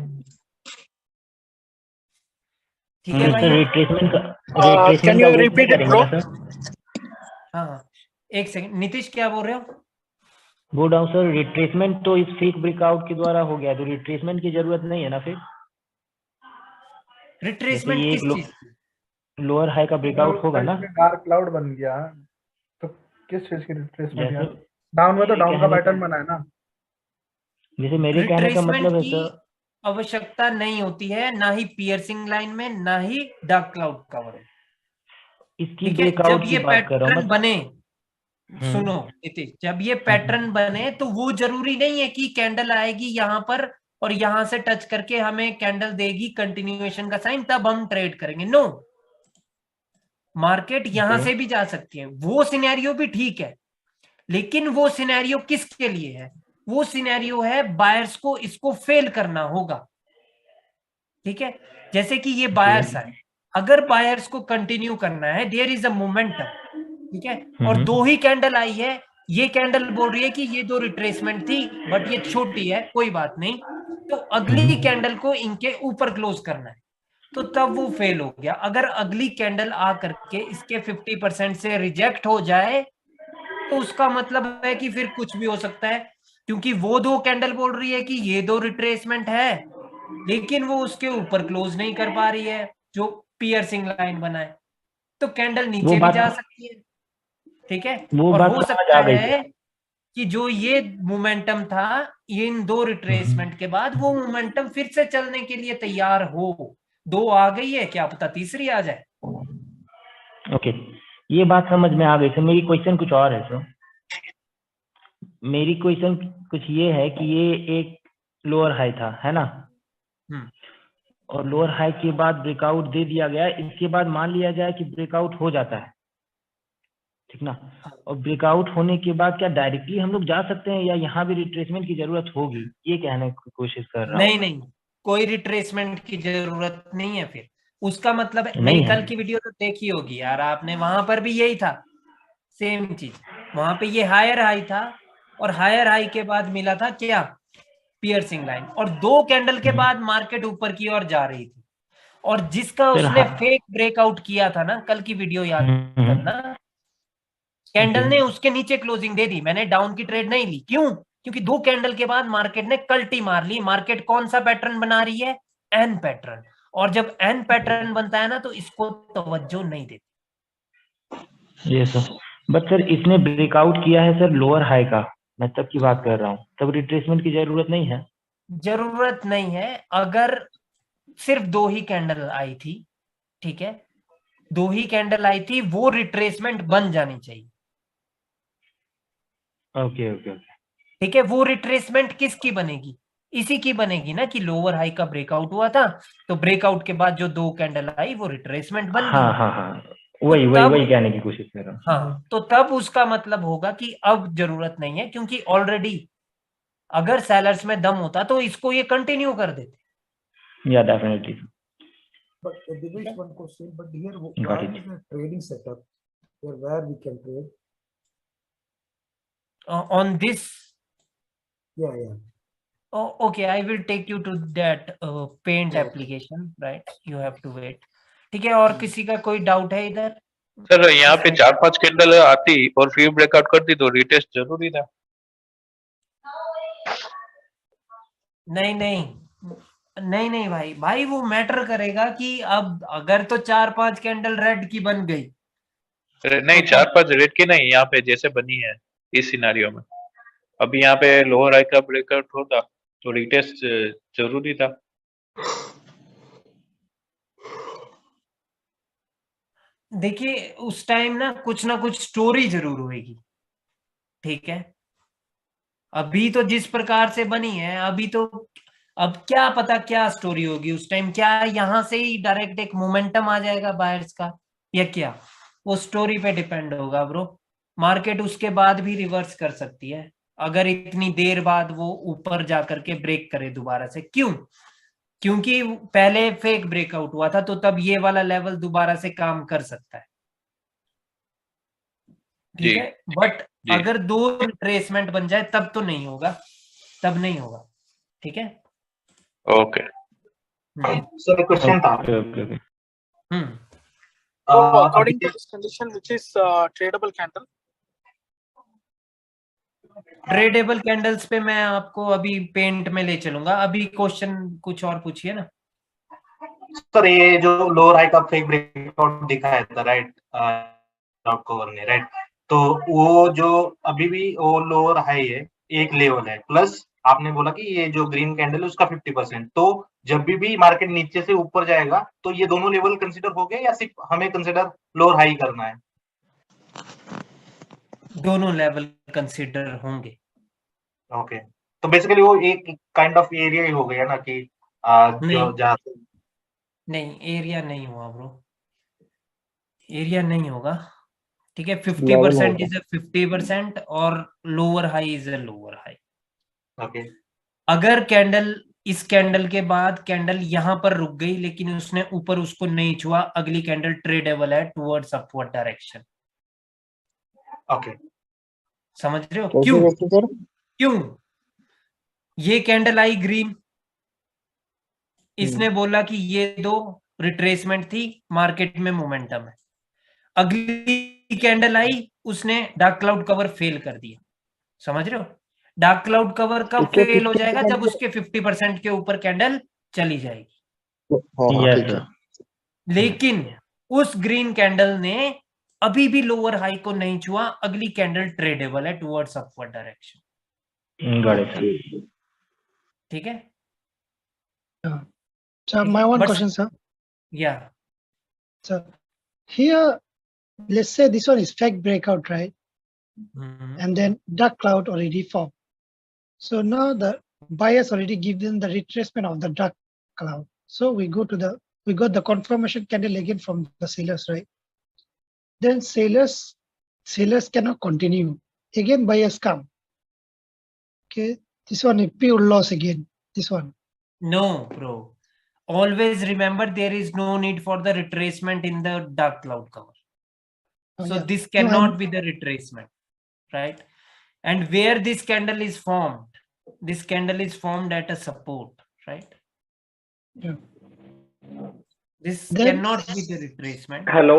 Speaker 2: ठीक है भाई।
Speaker 3: Retracement can you repeat it bro?
Speaker 2: हाँ, एक सेकंड, नीतीश क्या बोल रहे हो?
Speaker 3: बोल रहा हूँ सर, रिट्रेसमेंट तो इस फेक ब्रेकआउट के द्वारा हो गया, तो रिट्रेसमेंट की जरूरत नहीं है ना फिर?
Speaker 2: रिट्रेसमेंट किस चीज?
Speaker 3: लोअर हाई का ब्रेकआउट होगा ना?
Speaker 1: डार्क क्लाउड बन गया तो किस चीज की रिट्रेसमेंट यार? डाउन में तो डाउन का पैटर्न बना है ना।
Speaker 3: जैसे मेरे कहने का मतलब है सर,
Speaker 2: आवश्यकता नहीं होती है, ना ही पियर्सिंग लाइन में, ना ही डार्क क्लाउड कवर।
Speaker 3: इसकी
Speaker 2: जब ये पैटर्न बने, सुनो नीतीश, जब ये पैटर्न बने तो वो जरूरी नहीं है कि कैंडल आएगी यहाँ पर और यहां से टच करके हमें कैंडल देगी कंटिन्यूएशन का साइन, तब हम ट्रेड करेंगे। नो, मार्केट यहां से भी जा सकती है, वो सिनेरियो भी ठीक है, लेकिन वो सिनेरियो किसके लिए है? वो सिनेरियो है बायर्स को इसको फेल करना होगा, ठीक है। जैसे कि ये बायर्स है, अगर बायर्स को कंटिन्यू करना है, देयर इज अ मोमेंटम, ठीक है, और दो ही कैंडल आई है, ये कैंडल बोल रही है कि ये दो रिट्रेसमेंट थी बट ये छोटी है, कोई बात नहीं, तो अगली कैंडल को इनके ऊपर क्लोज करना है, तो तब वो फेल हो गया। अगर अगली कैंडल आ करके इसके 50% से रिजेक्ट हो जाए तो उसका मतलब है कि फिर कुछ भी हो सकता है, क्योंकि वो दो कैंडल बोल रही है कि ये दो रिट्रेसमेंट है, लेकिन वो उसके ऊपर क्लोज नहीं कर पा रही है जो पियर्सिंग लाइन बनाए, तो कैंडल नीचे भी जा सकती है, ठीक है। और हो सकता है कि जो ये मोमेंटम था इन दो रिट्रेसमेंट के बाद, वो मोमेंटम फिर से चलने के लिए तैयार हो, दो आ गई है, क्या पता तीसरी आ जाए।
Speaker 3: ओके, ये बात समझ में आ गई सर। मेरी क्वेश्चन कुछ और है सर, मेरी क्वेश्चन कुछ ये है कि ये एक लोअर हाई था, है ना, और लोअर हाई के बाद ब्रेकआउट दे दिया गया, इसके बाद मान लिया जाए कि ब्रेकआउट हो जाता है, ठीक ना, और ब्रेकआउट होने के बाद क्या डायरेक्टली हम लोग जा सकते हैं या यहाँ भी रिट्रेसमेंट की जरूरत होगी? ये कहने की कोशिश कर रहा हूँ।
Speaker 2: नहीं, कोई रिट्रेसमेंट की जरूरत नहीं है। फिर उसका मतलब मेरी कल की वीडियो तो देखी होगी यार आपने, वहां पर भी यही था, सेम चीज। वहां पे ये हायर हाई था और हायर हाई के बाद मिला था क्या, पियर्सिंग लाइन, और दो कैंडल के बाद मार्केट ऊपर की ओर जा रही थी, और जिसका उसने फेक ब्रेकआउट किया था ना, कल की वीडियो याद करना, कैंडल ने उसके नीचे क्लोजिंग दे दी, मैंने डाउन की ट्रेड नहीं ली। क्यों? क्योंकि दो कैंडल के बाद मार्केट ने कल्टी मार ली। मार्केट कौन सा पैटर्न बना रही है? एन पैटर्न, और जब एन पैटर्न बनता है ना तो इसको तवज्जो नहीं देती।
Speaker 3: ये सर, बट सर इसने ब्रेकआउट किया है सर लोअर हाई का, मैं तब की बात कर रहा हूँ, तब रिट्रेसमेंट की जरूरत नहीं है।
Speaker 2: जरूरत नहीं है, अगर सिर्फ दो ही कैंडल आई थी, ठीक है, दो ही कैंडल आई थी, वो रिट्रेसमेंट बन जानी चाहिए।
Speaker 3: ओके ओके ओके,
Speaker 2: ठीक है, वो रिट्रेसमेंट किसकी बनेगी? इसी की बनेगी ना, कि लोअर हाई का ब्रेकआउट हुआ था, तो ब्रेकआउट के बाद जो दो कैंडल आई वो रिट्रेसमेंट बन गई।
Speaker 3: हाँ, वही कहने की कोशिश कर रहा हूँ।
Speaker 2: हाँ, तो तब उसका मतलब होगा कि अब जरूरत नहीं है, क्योंकि ऑलरेडी अगर सेलर्स में दम होता तो इसको ये कंटिन्यू कर देते।
Speaker 3: या definitely.
Speaker 13: But Divesh, one question, but here why is the trading setup where we can trade?
Speaker 2: On this?
Speaker 13: Yeah.
Speaker 2: Oh, okay, I will take you to that paint application, right? You have to wait. ठीक है, और किसी का कोई doubt है इधर?
Speaker 14: Sir यहाँ पे 4-5 कैंडल आती और फिर ब्रेकआउट करती तो रिटेस्ट जरूरी था।
Speaker 2: नहीं भाई, वो मैटर करेगा कि अब अगर तो 4-5 कैंडल रेड की बन गई,
Speaker 14: नहीं 4-5 रेड की नहीं, यहाँ पे जैसे बनी है इस सिनेरियो में, अभी यहाँ पे लोअर हाई का ब्रेकआउट होता तो रिटेस्ट जरूरी था।
Speaker 2: देखिए उस टाइम ना कुछ स्टोरी जरूर होगी, ठीक है। अभी तो जिस प्रकार से बनी है, अभी तो अब क्या पता क्या स्टोरी होगी उस टाइम, क्या यहां से ही डायरेक्ट एक मोमेंटम आ जाएगा बायर्स का, या क्या, वो स्टोरी पे डिपेंड होगा ब्रो। मार्केट उसके बाद भी रिवर्स कर सकती है अगर इतनी देर बाद वो ऊपर जाकर के ब्रेक करे दोबारा से। क्यों? क्योंकि पहले फेक ब्रेकआउट हुआ था, तो तब ये वाला लेवल दोबारा से काम कर सकता है, ठीक है। बट अगर दो रिट्रेसमेंट बन जाए तब तो नहीं होगा, तब नहीं होगा, ठीक है।
Speaker 14: ओके
Speaker 12: सर क्वेश्चन था।
Speaker 15: According to this condition, which is tradable candle?
Speaker 2: Tradable candles पे मैं आपको अभी पेंट में ले चलूंगा। अभी क्वेश्चन कुछ और पूछिए ना
Speaker 12: सर। ये जो लोअर हाई का फेक ब्रेकआउट दिखाया था, राइट, कवर ने, राइट, तो वो जो अभी भी वो लोअर हाई है, एक लेवल है, प्लस आपने बोला कि ये जो ग्रीन कैंडल है उसका 50%, तो जब भी मार्केट नीचे से ऊपर जाएगा तो ये दोनों लेवल कंसीडर हो गए या सिर्फ हमें कंसीडर लोअर हाई करना है?
Speaker 2: दोनों लेवल कंसीडर होंगे।
Speaker 12: ओके, तो बेसिकली वो एक काइंड ऑफ एरिया ही हो गया ना कि जो जहाँ से
Speaker 2: नहीं, एरिया नहीं हुआ ब्रो, एरिया नहीं होगा, ठीक है। 50% इज अ 50% और lower high is a lower high.
Speaker 12: Okay,
Speaker 2: अगर कैंडल, इस कैंडल के बाद कैंडल यहां पर रुक गई लेकिन उसने ऊपर उसको नहीं छुआ, अगली कैंडल ट्रेडेबल है टुवर्ड्स अपवर्ड डायरेक्शन।
Speaker 12: ओके,
Speaker 2: समझ रहे हो क्यों? क्यों? ये कैंडल आई ग्रीन, इसने बोला कि ये दो रिट्रेसमेंट थी, मार्केट में मोमेंटम है। अगली कैंडल आई, उसने डार्क क्लाउड कवर फेल कर दिया। समझ रहे हो? डार्क क्लाउड कवर कब फेल हो जाएगा? जब उसके 50% के ऊपर कैंडल चली जाएगी। लेकिन उस ग्रीन कैंडल ने अभी भी लोअर हाई को नहीं छुआ, अगली कैंडल ट्रेडेबल है टुवर्ड्स अपवर्ड डायरेक्शन। ठीक है।
Speaker 10: So my one question, sir.
Speaker 2: Yeah.
Speaker 10: So here, let's say this one is fake breakout, right? And then dark cloud already formed. So now the buyers already given the retracement of the dark cloud. So we got the confirmation candle again from the sellers, right? Then sellers cannot continue. Again buyers come. Okay, this one is pure loss again. This one.
Speaker 2: No, bro. Always remember there is no need for the retracement in the dark cloud cover. So
Speaker 10: yeah.
Speaker 2: this cannot be the retracement, right? And where this candle is formed, this candle is formed at a support, right?
Speaker 10: Yeah.
Speaker 2: This cannot be the retracement.
Speaker 16: Hello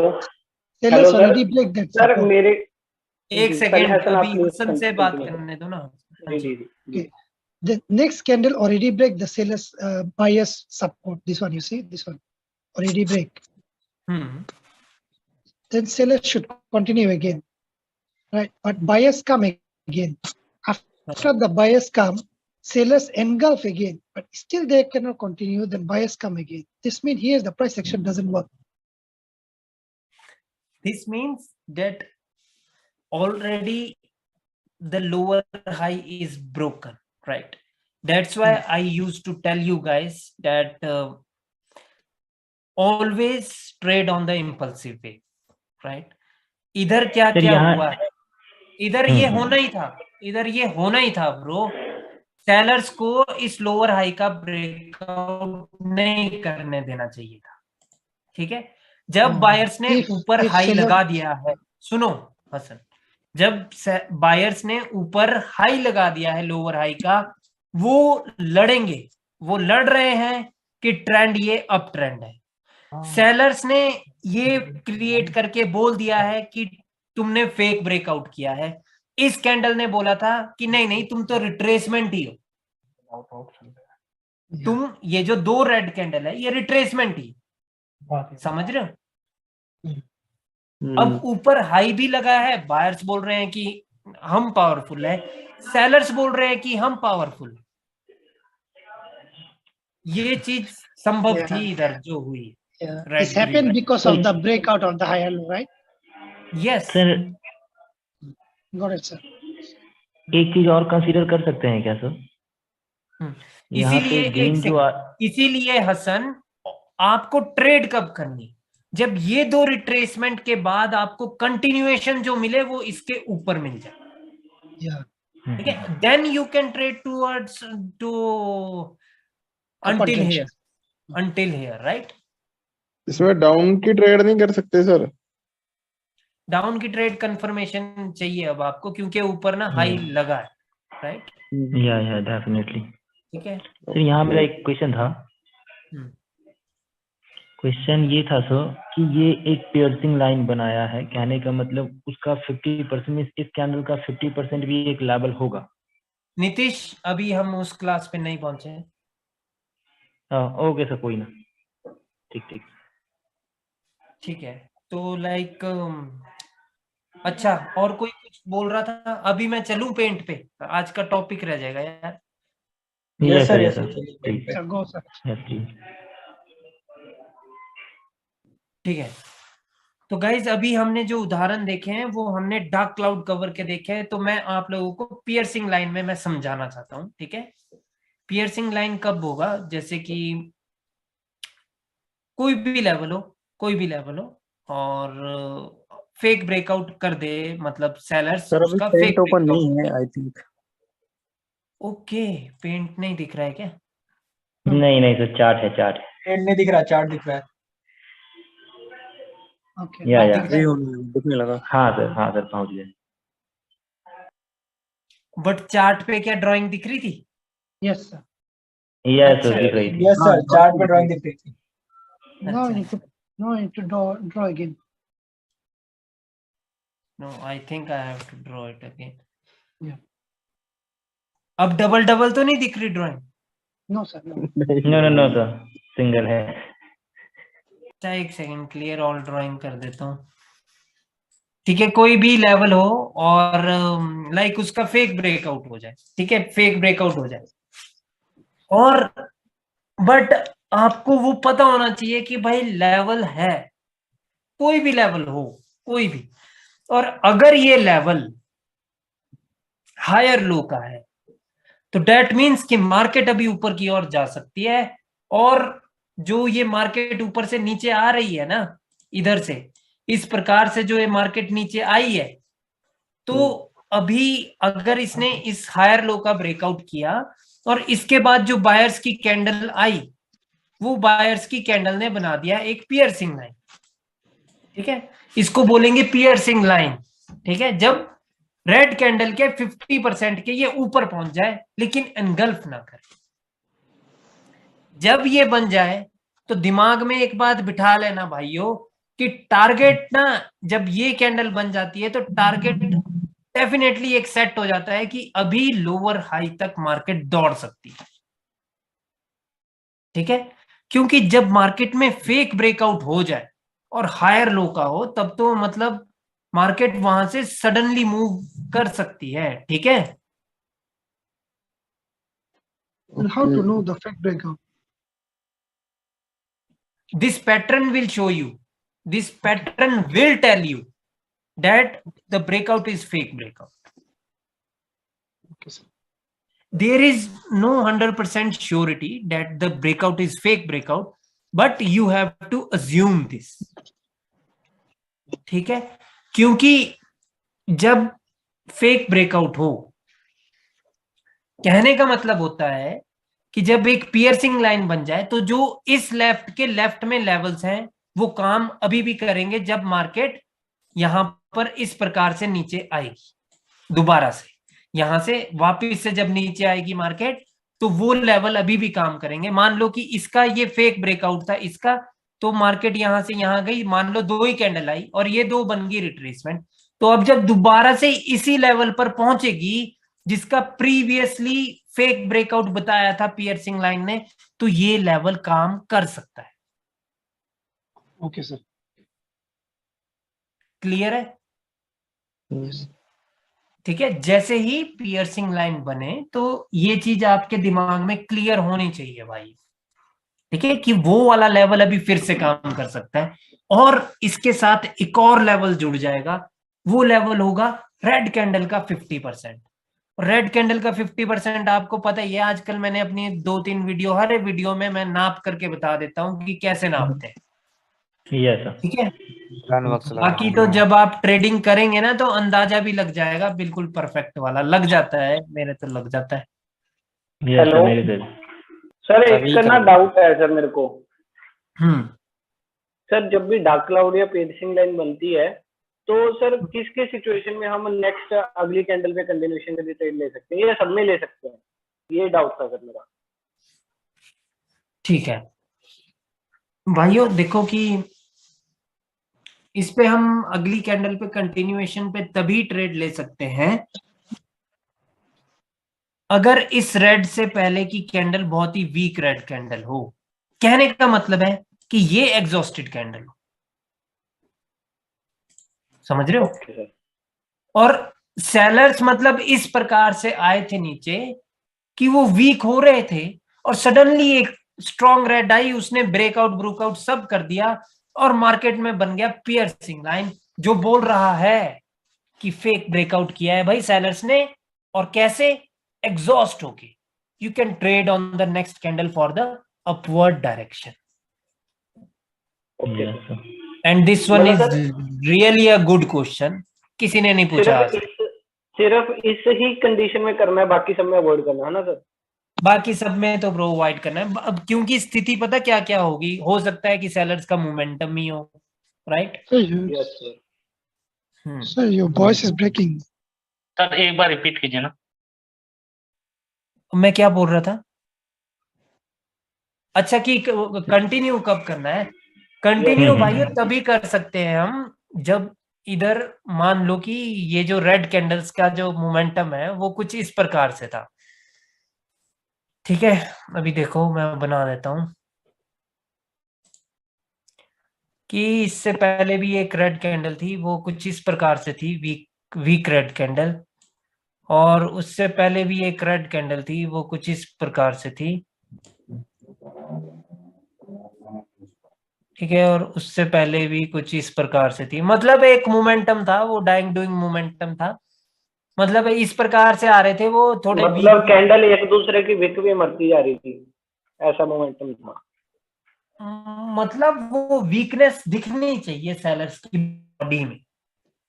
Speaker 10: Sellers already break that
Speaker 16: sir
Speaker 10: support.
Speaker 16: मेरे
Speaker 2: एक second, अभी हसन से बात करने दो ना।
Speaker 10: Okay. The next candle already break the sellers buyers support. This one, you see, this one already break. Then sellers should continue again, right? But buyers come again. After the buyers come, sellers engulf again, but still they cannot continue. Then buyers come again. This means here the price action doesn't work.
Speaker 2: This means that already the lower high is broken, right? That's why I used to tell you guys that always trade on the impulsive way, right? इधर क्या क्या हुआ है, इधर ये होना ही था, इधर ये होना ही था ब्रो। सेलर्स को इस लोअर हाई का ब्रेकआउट नहीं करने देना चाहिए था, ठीक है। जब बायर्स ने ऊपर हाई लगा दिया है, सुनो हसन, जब बायर्स ने ऊपर हाई लगा दिया है लोअर हाई का, वो लड़ेंगे, वो लड़ रहे हैं कि ट्रेंड ये अप ट्रेंड है। सेलर्स ने ये क्रिएट करके बोल दिया है कि तुमने फेक ब्रेकआउट किया है। इस कैंडल ने बोला था कि नहीं नहीं, तुम तो रिट्रेसमेंट ही हो, तुम ये जो दो रेड कैंडल है ये रिट्रेसमेंट ही। समझ रहे हो? अब ऊपर हाई भी लगा है, बायर्स बोल रहे हैं कि हम पावरफुल है, सेलर्स बोल रहे हैं कि हम पावरफुल। ये चीज संभव थी इधर जो हुई।
Speaker 10: This happened because of the breakout of the higher low, right?
Speaker 2: Yes.
Speaker 3: Sir
Speaker 10: Got it, sir.
Speaker 3: एक चीज और कंसीडर कर सकते हैं क्या सर?
Speaker 2: इसीलिए हसन, आपको ट्रेड कब करनी? जब ये दो रिट्रेसमेंट के बाद आपको कंटिन्यूएशन जो मिले वो इसके ऊपर मिल जाए, ठीक है, then you can trade towards to until here, right?
Speaker 7: इसमें डाउन की ट्रेड नहीं कर सकते सर?
Speaker 2: डाउन की ट्रेड कंफर्मेशन चाहिए अब आपको, क्योंकि ऊपर ना हाई लगा है, राइट?
Speaker 3: या डेफिनेटली।
Speaker 2: ठीक है।
Speaker 3: सर यहाँ मेरा एक क्वेश्चन था। क्वेश्चन ये था सर कि ये एक पियर्सिंग लाइन बनाया है, कहने का मतलब उसका 50% इस कैंडल का 50% भी एक लेवल होगा।
Speaker 2: नीतीश, अभी हम उस क्लास पे नहीं पहुंचे हैं।
Speaker 3: ओके सर, कोई ना, ठीक
Speaker 2: ठीक है। तो लाइक अच्छा, और कोई कुछ बोल रहा था? अभी मैं चलूं पेंट पे, आज का टॉपिक रह जाएगा यार।
Speaker 3: यस सर,
Speaker 2: ठीक है। तो गाइज अभी हमने जो उदाहरण देखे हैं वो हमने डार्क क्लाउड कवर के देखे हैं, तो मैं आप लोगों को पियर्सिंग लाइन में मैं समझाना चाहता हूँ, ठीक है। पियर्सिंग लाइन कब होगा, जैसे कि कोई भी लेवल हो और फेक ब्रेकआउट कर दे, मतलब सेलर्स
Speaker 11: सर अभी
Speaker 2: उसका
Speaker 11: पेंट
Speaker 2: फेक
Speaker 11: ओपन
Speaker 2: ब्रेकआउट।
Speaker 11: नहीं है आई थिंक।
Speaker 2: ओके, पेंट नहीं दिख रहा है क्या?
Speaker 3: नहीं सर, चार्ट है, चार्ट है।
Speaker 16: पेंट नहीं दिख रहा, चार्ट दिख रहा है।
Speaker 10: Okay.
Speaker 3: या
Speaker 11: दिखने लगा।
Speaker 3: हाँ सर पहुंच गए।
Speaker 2: बट चार्ट पे क्या ड्राइंग दिख रही थी?
Speaker 10: Yes, sir.
Speaker 3: यस सर, दिख रही थी।
Speaker 16: यस सर, चार्ट पे ड्राइंग दिख रही थी।
Speaker 10: Now you need to draw again.
Speaker 2: No, I think I have to draw it again.
Speaker 10: Yeah.
Speaker 2: अब डबल डबल तो नहीं दिख रही drawing?
Speaker 10: No, sir. No.
Speaker 3: No sir, single है।
Speaker 2: अच्छा एक सेकंड, क्लियर ऑल ड्राइंग कर देता हूँ, ठीक है। कोई भी लेवल हो और लाइक उसका फेक ब्रेकआउट हो जाए, ठीक है, फेक ब्रेकआउट हो जाए, और बट आपको वो पता होना चाहिए कि भाई लेवल है, कोई भी लेवल हो, कोई भी, और अगर ये लेवल हायर लो का है तो डेट मीन्स कि मार्केट अभी ऊपर की ओर जा सकती है, और जो ये मार्केट ऊपर से नीचे आ रही है ना, इधर से इस प्रकार से जो ये मार्केट नीचे आई है, तो अभी अगर इसने इस हायर लो का ब्रेकआउट किया और इसके बाद जो बायर्स की कैंडल आई, वो बायर्स की कैंडल ने बना दिया एक पियर्सिंग लाइन, ठीक है, इसको बोलेंगे पियर्सिंग लाइन, ठीक है। जब रेड कैंडल के 50% के ये ऊपर पहुंच जाए लेकिन एनगल्फ ना करे, जब ये बन जाए तो दिमाग में एक बात बिठा लेना भाइयों कि टारगेट ना, जब ये कैंडल बन जाती है तो टारगेट डेफिनेटली एक सेट हो जाता है कि अभी लोअर हाई तक मार्केट दौड़ सकती है, ठीक है। क्योंकि जब मार्केट में फेक ब्रेकआउट हो जाए और हायर लो का हो, तब तो मतलब मार्केट वहां से सडनली मूव कर सकती है, ठीक है।
Speaker 10: And how to know the fake breakout?
Speaker 2: This pattern will show you, this pattern will tell you that the breakout is fake breakout.
Speaker 10: Okay, sir.
Speaker 2: There is no 100% surety that the breakout is fake breakout, but you have to assume this, ठीक है। क्योंकि जब fake breakout हो, कहने का मतलब होता है कि जब एक पियर्सिंग लाइन बन जाए तो जो इस लेफ्ट के लेफ्ट में लेवल्स हैं वो काम अभी भी करेंगे जब मार्केट यहां पर इस प्रकार से नीचे आएगी, दोबारा से यहां से वापस से जब नीचे आएगी मार्केट, तो वो लेवल अभी भी काम करेंगे। मान लो कि इसका ये फेक ब्रेकआउट था इसका, तो मार्केट यहां से यहां गई, मान लो 2 ही कैंडल आई और ये 2 बन गई रिट्रेसमेंट, तो अब जब दोबारा से इसी लेवल पर पहुंचेगी जिसका प्रीवियसली फेक ब्रेकआउट बताया था पियर्सिंग लाइन ने, तो ये लेवल काम कर सकता है।
Speaker 10: Okay, sir.
Speaker 2: क्लियर है?
Speaker 10: Yes.
Speaker 2: ठीक है, जैसे ही पियर्सिंग लाइन बने तो ये चीज आपके दिमाग में क्लियर होनी चाहिए भाई, ठीक है, कि वो वाला लेवल अभी फिर से काम कर सकता है, और इसके साथ एक और लेवल जुड़ जाएगा, वो लेवल होगा रेड कैंडल का 50%। रेड कैंडल का 50% आपको पता ही है, आजकल मैंने अपनी 2-3 वीडियो, हर एक वीडियो में मैं नाप करके बता देता हूं कि कैसे नापते हैं, ठीक है। बाकी तो जब आप ट्रेडिंग करेंगे ना तो अंदाजा भी लग जाएगा, बिल्कुल परफेक्ट वाला लग जाता है, मेरे तो लग जाता है।
Speaker 17: हेलो सर, एक ना डाउट है सर मेरे को। सर जब भी डार्क क्लाउड या पियर्सिंग लाइन बनती है तो सर किसके सिचुएशन में हम नेक्स्ट अगली कैंडल पे कंटिन्यूएशन के लिए ट्रेड ले सकते हैं या सब में ले सकते हैं, ये डाउट था सर मेरा।
Speaker 2: ठीक है भाइयों, देखो कि इस पे हम अगली कैंडल पे कंटिन्यूएशन पे तभी ट्रेड ले सकते हैं अगर इस रेड से पहले की कैंडल बहुत ही वीक रेड कैंडल हो। कहने का मतलब है कि ये एग्जॉस्टेड कैंडल हो, समझ रहे हो। और सेलर्स मतलब इस प्रकार से आए थे नीचे कि वो वीक हो रहे थे और सडनली एक स्ट्रॉन्ग रेड आई, उसने ब्रेकआउट ब्रूकआउट सब कर दिया और मार्केट में बन गया पियर्सिंग लाइन, जो बोल रहा है कि फेक ब्रेकआउट किया है भाई सेलर्स ने, और कैसे, एग्जॉस्ट होके you can trade on the next candle for the upward direction. And this one is really a good question, किसी ने नहीं पूछा आज।
Speaker 17: सिर्फ इस ही कंडीशन में करना है, बाकी सब में अवॉइड करना है ना सर?
Speaker 2: बाकी सब में तो ब्रो अवॉइड करना है, अब क्योंकि स्थिति पता क्या क्या होगी, हो सकता है कि सेलर्स का मोमेंटम ही हो, right?
Speaker 17: Yes sir.
Speaker 10: Sir, your voice is breaking.
Speaker 8: Sir एक बार रिपीट कीजिए ना।
Speaker 2: मैं क्या बोल रहा था? अच्छा कि कंटिन्यू कब करना है? कंटिन्यू भाई तभी कर सकते हैं हम जब इधर मान लो कि ये जो रेड कैंडल्स का जो मोमेंटम है वो कुछ इस प्रकार से था, ठीक है? अभी देखो मैं बना देता हूं कि इससे पहले भी एक रेड कैंडल थी, वो कुछ इस प्रकार से थी, वीक रेड कैंडल, और उससे पहले भी एक रेड कैंडल थी, वो कुछ इस प्रकार से थी, ठीक है? और उससे पहले भी कुछ इस प्रकार से थी, मतलब एक मोमेंटम था, वो डाइंग डूइंग मोमेंटम था, मतलब इस प्रकार से आ रहे थे वो थोड़े
Speaker 17: मतलब कैंडल एक दूसरे की विक में मरती जा रही थी, ऐसा मोमेंटम था।
Speaker 2: मतलब वो वीकनेस दिखनी चाहिए सेलर्स की बॉडी में,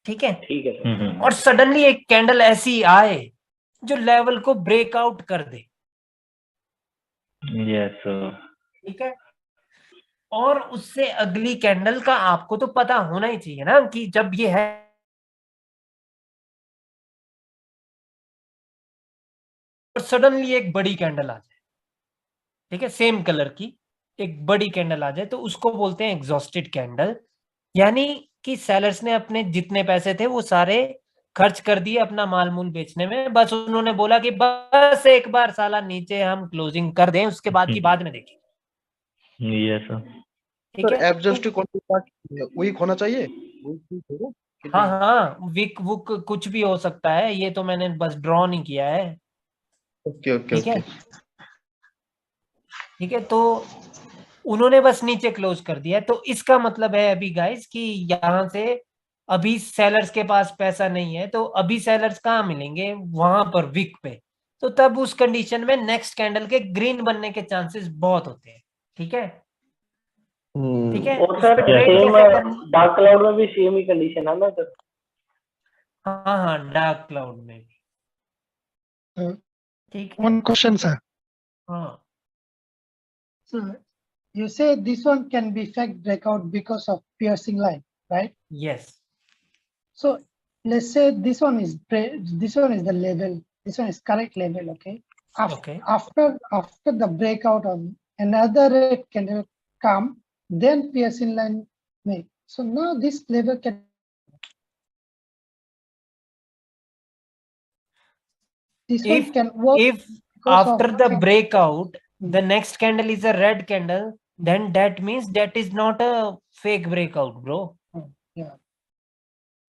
Speaker 2: ठीक है?
Speaker 17: ठीक है सर।
Speaker 2: और सडनली एक कैंडल ऐसी आए जो लेवल को ब्रेकआउट कर दे,
Speaker 3: यस
Speaker 2: ठीक है? और उससे अगली कैंडल का आपको तो पता होना ही चाहिए ना कि जब ये है और सडनली एक बड़ी कैंडल आ जाए, ठीक है, सेम कलर की एक बड़ी कैंडल आ जाए, तो उसको बोलते हैं एग्जॉस्टेड कैंडल। यानी कि सेलर्स ने अपने जितने पैसे थे वो सारे खर्च कर दिए अपना माल मूल बेचने में, बस उन्होंने बोला कि बस एक बार साला नीचे हम क्लोजिंग कर दें, उसके बाद की बाद में देखेंगे।
Speaker 3: यस
Speaker 2: ठीक है?
Speaker 18: एडजस्ट वीक होना चाहिए,
Speaker 2: हाँ हाँ, वीक वुक कुछ भी हो सकता है, ये तो मैंने बस ड्रॉ नहीं किया है।
Speaker 18: ओके ओके
Speaker 2: ठीक है,
Speaker 18: ओके।
Speaker 2: ठीक है, तो उन्होंने बस नीचे क्लोज कर दिया, तो इसका मतलब है अभी गाइस कि यहां से अभी सेलर्स के पास पैसा नहीं है, तो अभी सेलर्स कहाँ मिलेंगे? वहां पर विक पे, तो तब उस कंडीशन में नेक्स्ट कैंडल के ग्रीन बनने के चांसेस बहुत होते हैं, ठीक है? ठीक है,
Speaker 17: और सर सेम डार्क क्लाउड में भी सेम ही कंडीशन है ना सर?
Speaker 2: हाँ हाँ, डार्क क्लाउड में भी। ठीक है,
Speaker 10: One question, sir.
Speaker 2: हाँ
Speaker 10: So you say this one can be fake breakout because of piercing line, right?
Speaker 2: yes,
Speaker 10: So let's say this one is the level, this one is correct level, okay?
Speaker 2: Okay.
Speaker 10: After the breakout of another red candle come, then piercing line make. So now this level can
Speaker 2: if
Speaker 10: can work
Speaker 2: if after the breakout the next candle is a red candle, then that means that is not a fake breakout, bro.
Speaker 10: Yeah.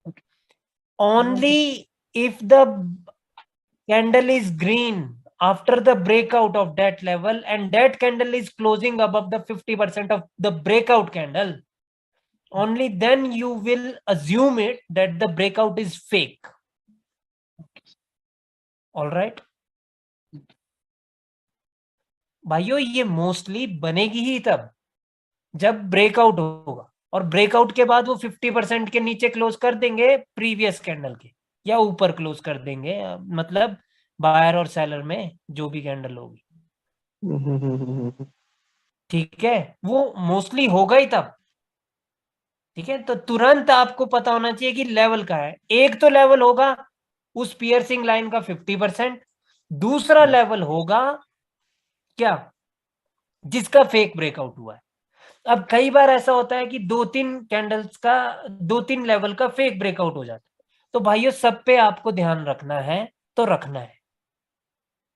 Speaker 2: Okay. Only if the candle is green after the breakout of that level and that candle is closing above the 50% of the breakout candle, only then you will assume it that the breakout is fake. All right, भाइयों ये mostly बनेगी ही तब जब breakout होगा, और breakout के बाद वो 50% के नीचे क्लोज कर देंगे प्रीवियस कैंडल के, या ऊपर क्लोज कर देंगे, मतलब बायर और सेलर में जो भी कैंडल होगी, ठीक है? वो मोस्टली होगा ही तब, ठीक है? तो तुरंत आपको पता होना चाहिए कि लेवल का है, एक तो लेवल होगा उस पियर्सिंग लाइन का 50%, दूसरा लेवल होगा क्या, जिसका फेक ब्रेकआउट हुआ है। अब कई बार ऐसा होता है कि दो तीन लेवल का फेक ब्रेकआउट हो जाता है, तो भाइयों सब पे आपको ध्यान रखना है, तो रखना है।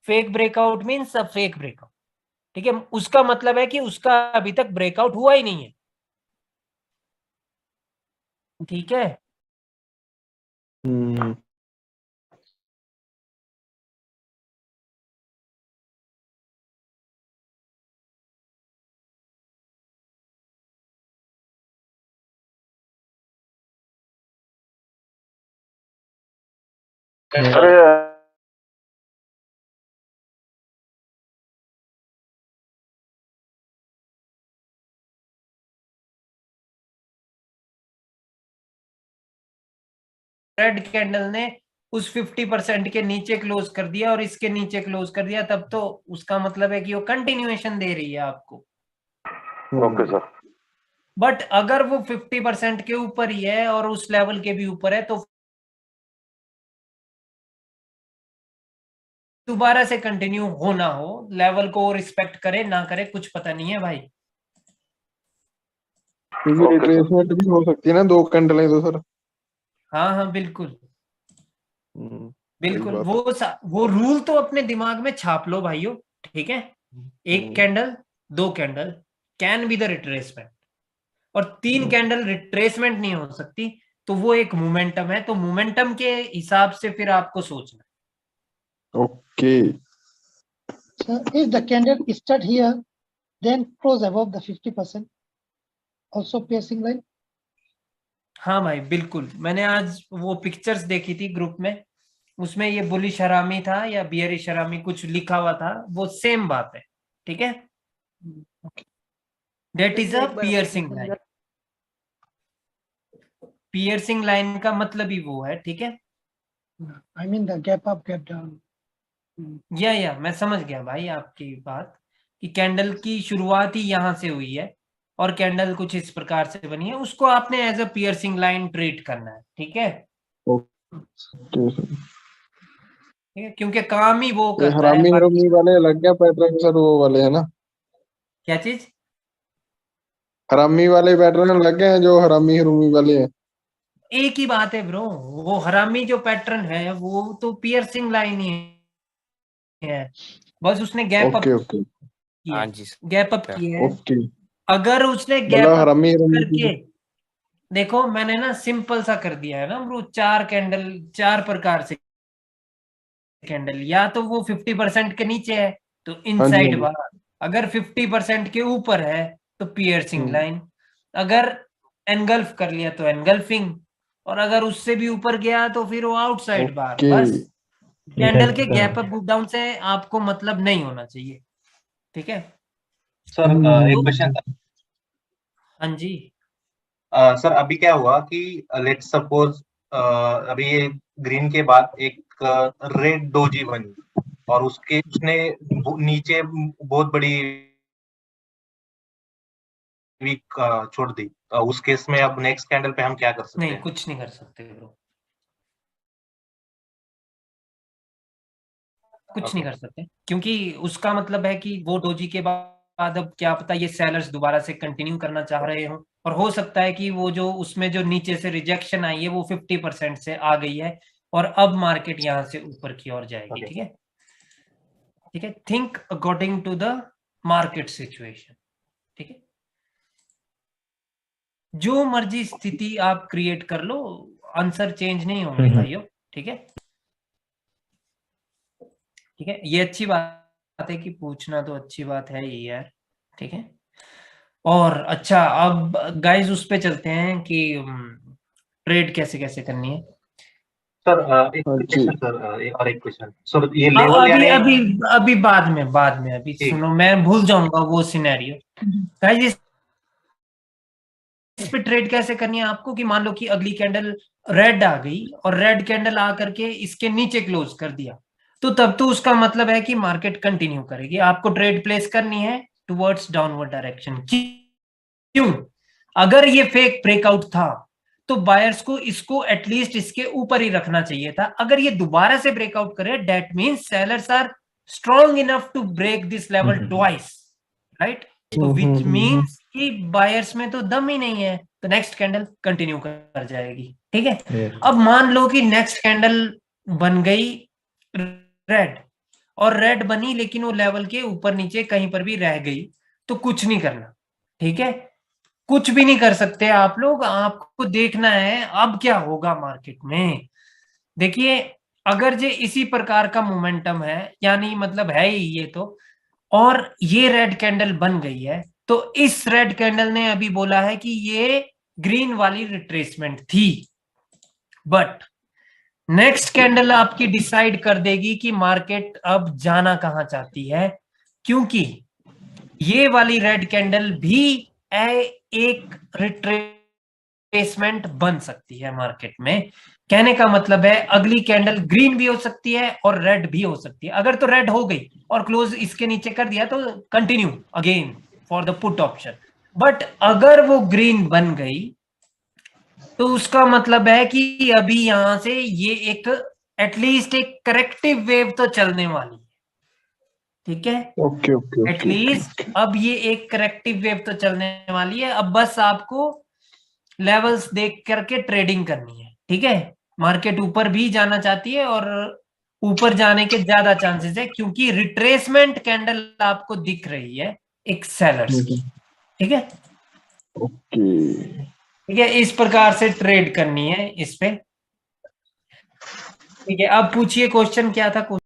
Speaker 2: Fake breakout means a fake breakout, ठीक है? उसका मतलब है कि उसका अभी तक ब्रेकआउट हुआ ही नहीं है, ठीक है? रेड कैंडल ने उस 50% के नीचे क्लोज कर दिया और इसके नीचे क्लोज कर दिया, तब तो उसका मतलब है कि वो कंटिन्यूएशन दे रही है आपको।
Speaker 19: Okay sir.
Speaker 2: बट अगर वो 50% के ऊपर ही है और उस लेवल के भी ऊपर है तो दोबारा से कंटिन्यू होना हो, लेवल को रिस्पेक्ट करे ना करे कुछ पता नहीं है भाई।
Speaker 7: रिट्रेसमेंट भी हो सकती है ना, 2 कैंडल है तो सर।
Speaker 2: हाँ बिल्कुल बिल्कुल। वो रूल तो अपने दिमाग में छाप लो भाइयों, ठीक है। 1 candle 2 candle can be the retracement, और 3 कैंडल रिट्रेसमेंट नहीं हो सकती, तो वो एक मोमेंटम है। तो मोमेंटम के हिसाब से फिर आपको सोचना।
Speaker 7: Okay.
Speaker 10: So if the candle start here, then close above the 50%, also piercing line.
Speaker 2: हाँ भाई बिल्कुल, मैंने आज वो पिक्चर्स देखी थी ग्रुप में, उसमें ये बुलिश हरामी था या बियरिश हरामी कुछ लिखा हुआ था, वो सेम बात है, ठीक है। That is a piercing line। Piercing line का मतलब ही वो है, ठीक है।
Speaker 10: I mean the gap up, gap down.
Speaker 2: या मैं समझ गया भाई आपकी बात कि कैंडल की शुरुआत ही यहाँ से हुई है और कैंडल कुछ इस प्रकार से बनी है, उसको आपने as a piercing line treat करना है, ठीक है। ठीक है, क्योंकि काम ही वो करता
Speaker 7: हरामी
Speaker 2: है।
Speaker 7: हरामी वाले लग गया पैटर्न सर, वो वाले है ना।
Speaker 2: क्या चीज?
Speaker 7: हरामी वाले पैटर्न लग गए हैं, जो हरामी हरूमी वाले हैं।
Speaker 2: एक ही बात है ब्रो, वो हरामी जो पैटर्न है वो तो पियर्सिंग लाइन ही है, बस उसने गैप अप किया, गैप अप किया है। अगर उसने गैप अप करके, देखो मैंने ना सिंपल सा कर दिया है ना ब्रो, 4 कैंडल 4 प्रकार से कैंडल, या तो वो 50% के नीचे है तो इनसाइड बार, अगर 50% के ऊपर है तो पियर्सिंग लाइन, अगर एनगल्फ कर लिया तो एनगल्फिंग, और अगर उससे भी ऊपर गया तो फिर वो आउटसाइड बार। बस कैंडल के गैप अप डाउन से आपको मतलब नहीं होना चाहिए, ठीक है
Speaker 12: सर। एक क्वेश्चन।
Speaker 2: हाँ जी
Speaker 12: सर अभी क्या हुआ कि लेट्स सपोज अभी ये ग्रीन के बाद एक रेड डोजी बनी और उसने नीचे बहुत बड़ी वीक छोड़ दी, उस केस में अब नेक्स्ट कैंडल पे हम क्या कर सकते हैं?
Speaker 2: नहीं, कुछ नहीं कर सकते ब्रो, कुछ नहीं कर सकते, क्योंकि उसका मतलब है कि वो डोजी के बाद अब क्या पता ये सेलर्स दोबारा से कंटिन्यू करना चाह रहे हो, और हो सकता है कि वो जो उसमें जो नीचे से रिजेक्शन आई है वो 50% से आ गई है और अब मार्केट यहाँ से ऊपर की ओर जाएगी, ठीक है ठीक है। Think according to the market situation, ठीक है। जो मर्जी स्थिति आप क्रिएट कर लो, आंसर चेंज नहीं होंगे भाइयों, ठीक है ठीक है। ये अच्छी बात है कि पूछना तो अच्छी बात है ही यार, ठीक है। और अच्छा, अब गाइस उस पे चलते हैं कि ट्रेड कैसे कैसे करनी है।
Speaker 12: सर एक क्वेश्चन सर, और एक क्वेश्चन सर, ये लेवल
Speaker 2: अभी अभी अभी बाद में अभी सुनो, मैं भूल जाऊंगा वो सिनेरियो। गाइस इस पे ट्रेड कैसे करनी है आपको कि मान लो कि अगली कैंडल रेड आ गई और रेड कैंडल आ करके इसके नीचे क्लोज कर दिया, तो तब तो उसका मतलब है कि मार्केट कंटिन्यू करेगी, आपको ट्रेड प्लेस करनी है टुवर्ड्स डाउनवर्ड डायरेक्शन। क्यों? अगर ये फेक ब्रेकआउट था तो बायर्स को इसको एटलीस्ट इसके ऊपर ही रखना चाहिए था। अगर ये दोबारा से ब्रेकआउट करे, that means sellers are strong enough to break this level twice, right. तो विच मींस कि बायर्स में तो दम ही नहीं है, तो नेक्स्ट कैंडल कंटिन्यू कर जाएगी, ठीक है। अब मान लो कि नेक्स्ट कैंडल बन गई रेड, और रेड बनी लेकिन वो लेवल के ऊपर नीचे कहीं पर भी रह गई, तो कुछ नहीं करना, ठीक है। कुछ भी नहीं कर सकते आप लोग, आपको देखना है अब क्या होगा मार्केट में। देखिए अगर जे इसी प्रकार का मोमेंटम है, यानी मतलब है ही ये तो, और ये रेड कैंडल बन गई है, तो इस रेड कैंडल ने अभी बोला है कि ये ग्रीन वाली रिट्रेसमेंट थी, बट नेक्स्ट कैंडल आपकी डिसाइड कर देगी कि मार्केट अब जाना कहां चाहती है, क्योंकि ये वाली रेड कैंडल भी एक रिट्रेसमेंट बन सकती है मार्केट में। कहने का मतलब है अगली कैंडल ग्रीन भी हो सकती है और रेड भी हो सकती है। अगर तो रेड हो गई और क्लोज इसके नीचे कर दिया तो continue again for the put option, but अगर वो ग्रीन बन गई तो उसका मतलब है कि अभी यहां से ये एक एटलीस्ट एक करेक्टिव वेव तो चलने वाली है, ठीक है।
Speaker 18: ओके ओके
Speaker 2: एटलीस्ट अब ये एक करेक्टिव वेव तो चलने वाली है। अब बस आपको लेवल्स देख करके ट्रेडिंग करनी है, ठीक है। मार्केट ऊपर भी जाना चाहती है और ऊपर जाने के ज्यादा चांसेस है, क्योंकि रिट्रेसमेंट कैंडल आपको दिख रही है एक सेलर्स की, ठीक है।
Speaker 18: ओके
Speaker 2: ठीक है, इस प्रकार से ट्रेड करनी है इस पे, ठीक है। अब पूछिए क्वेश्चन क्या था।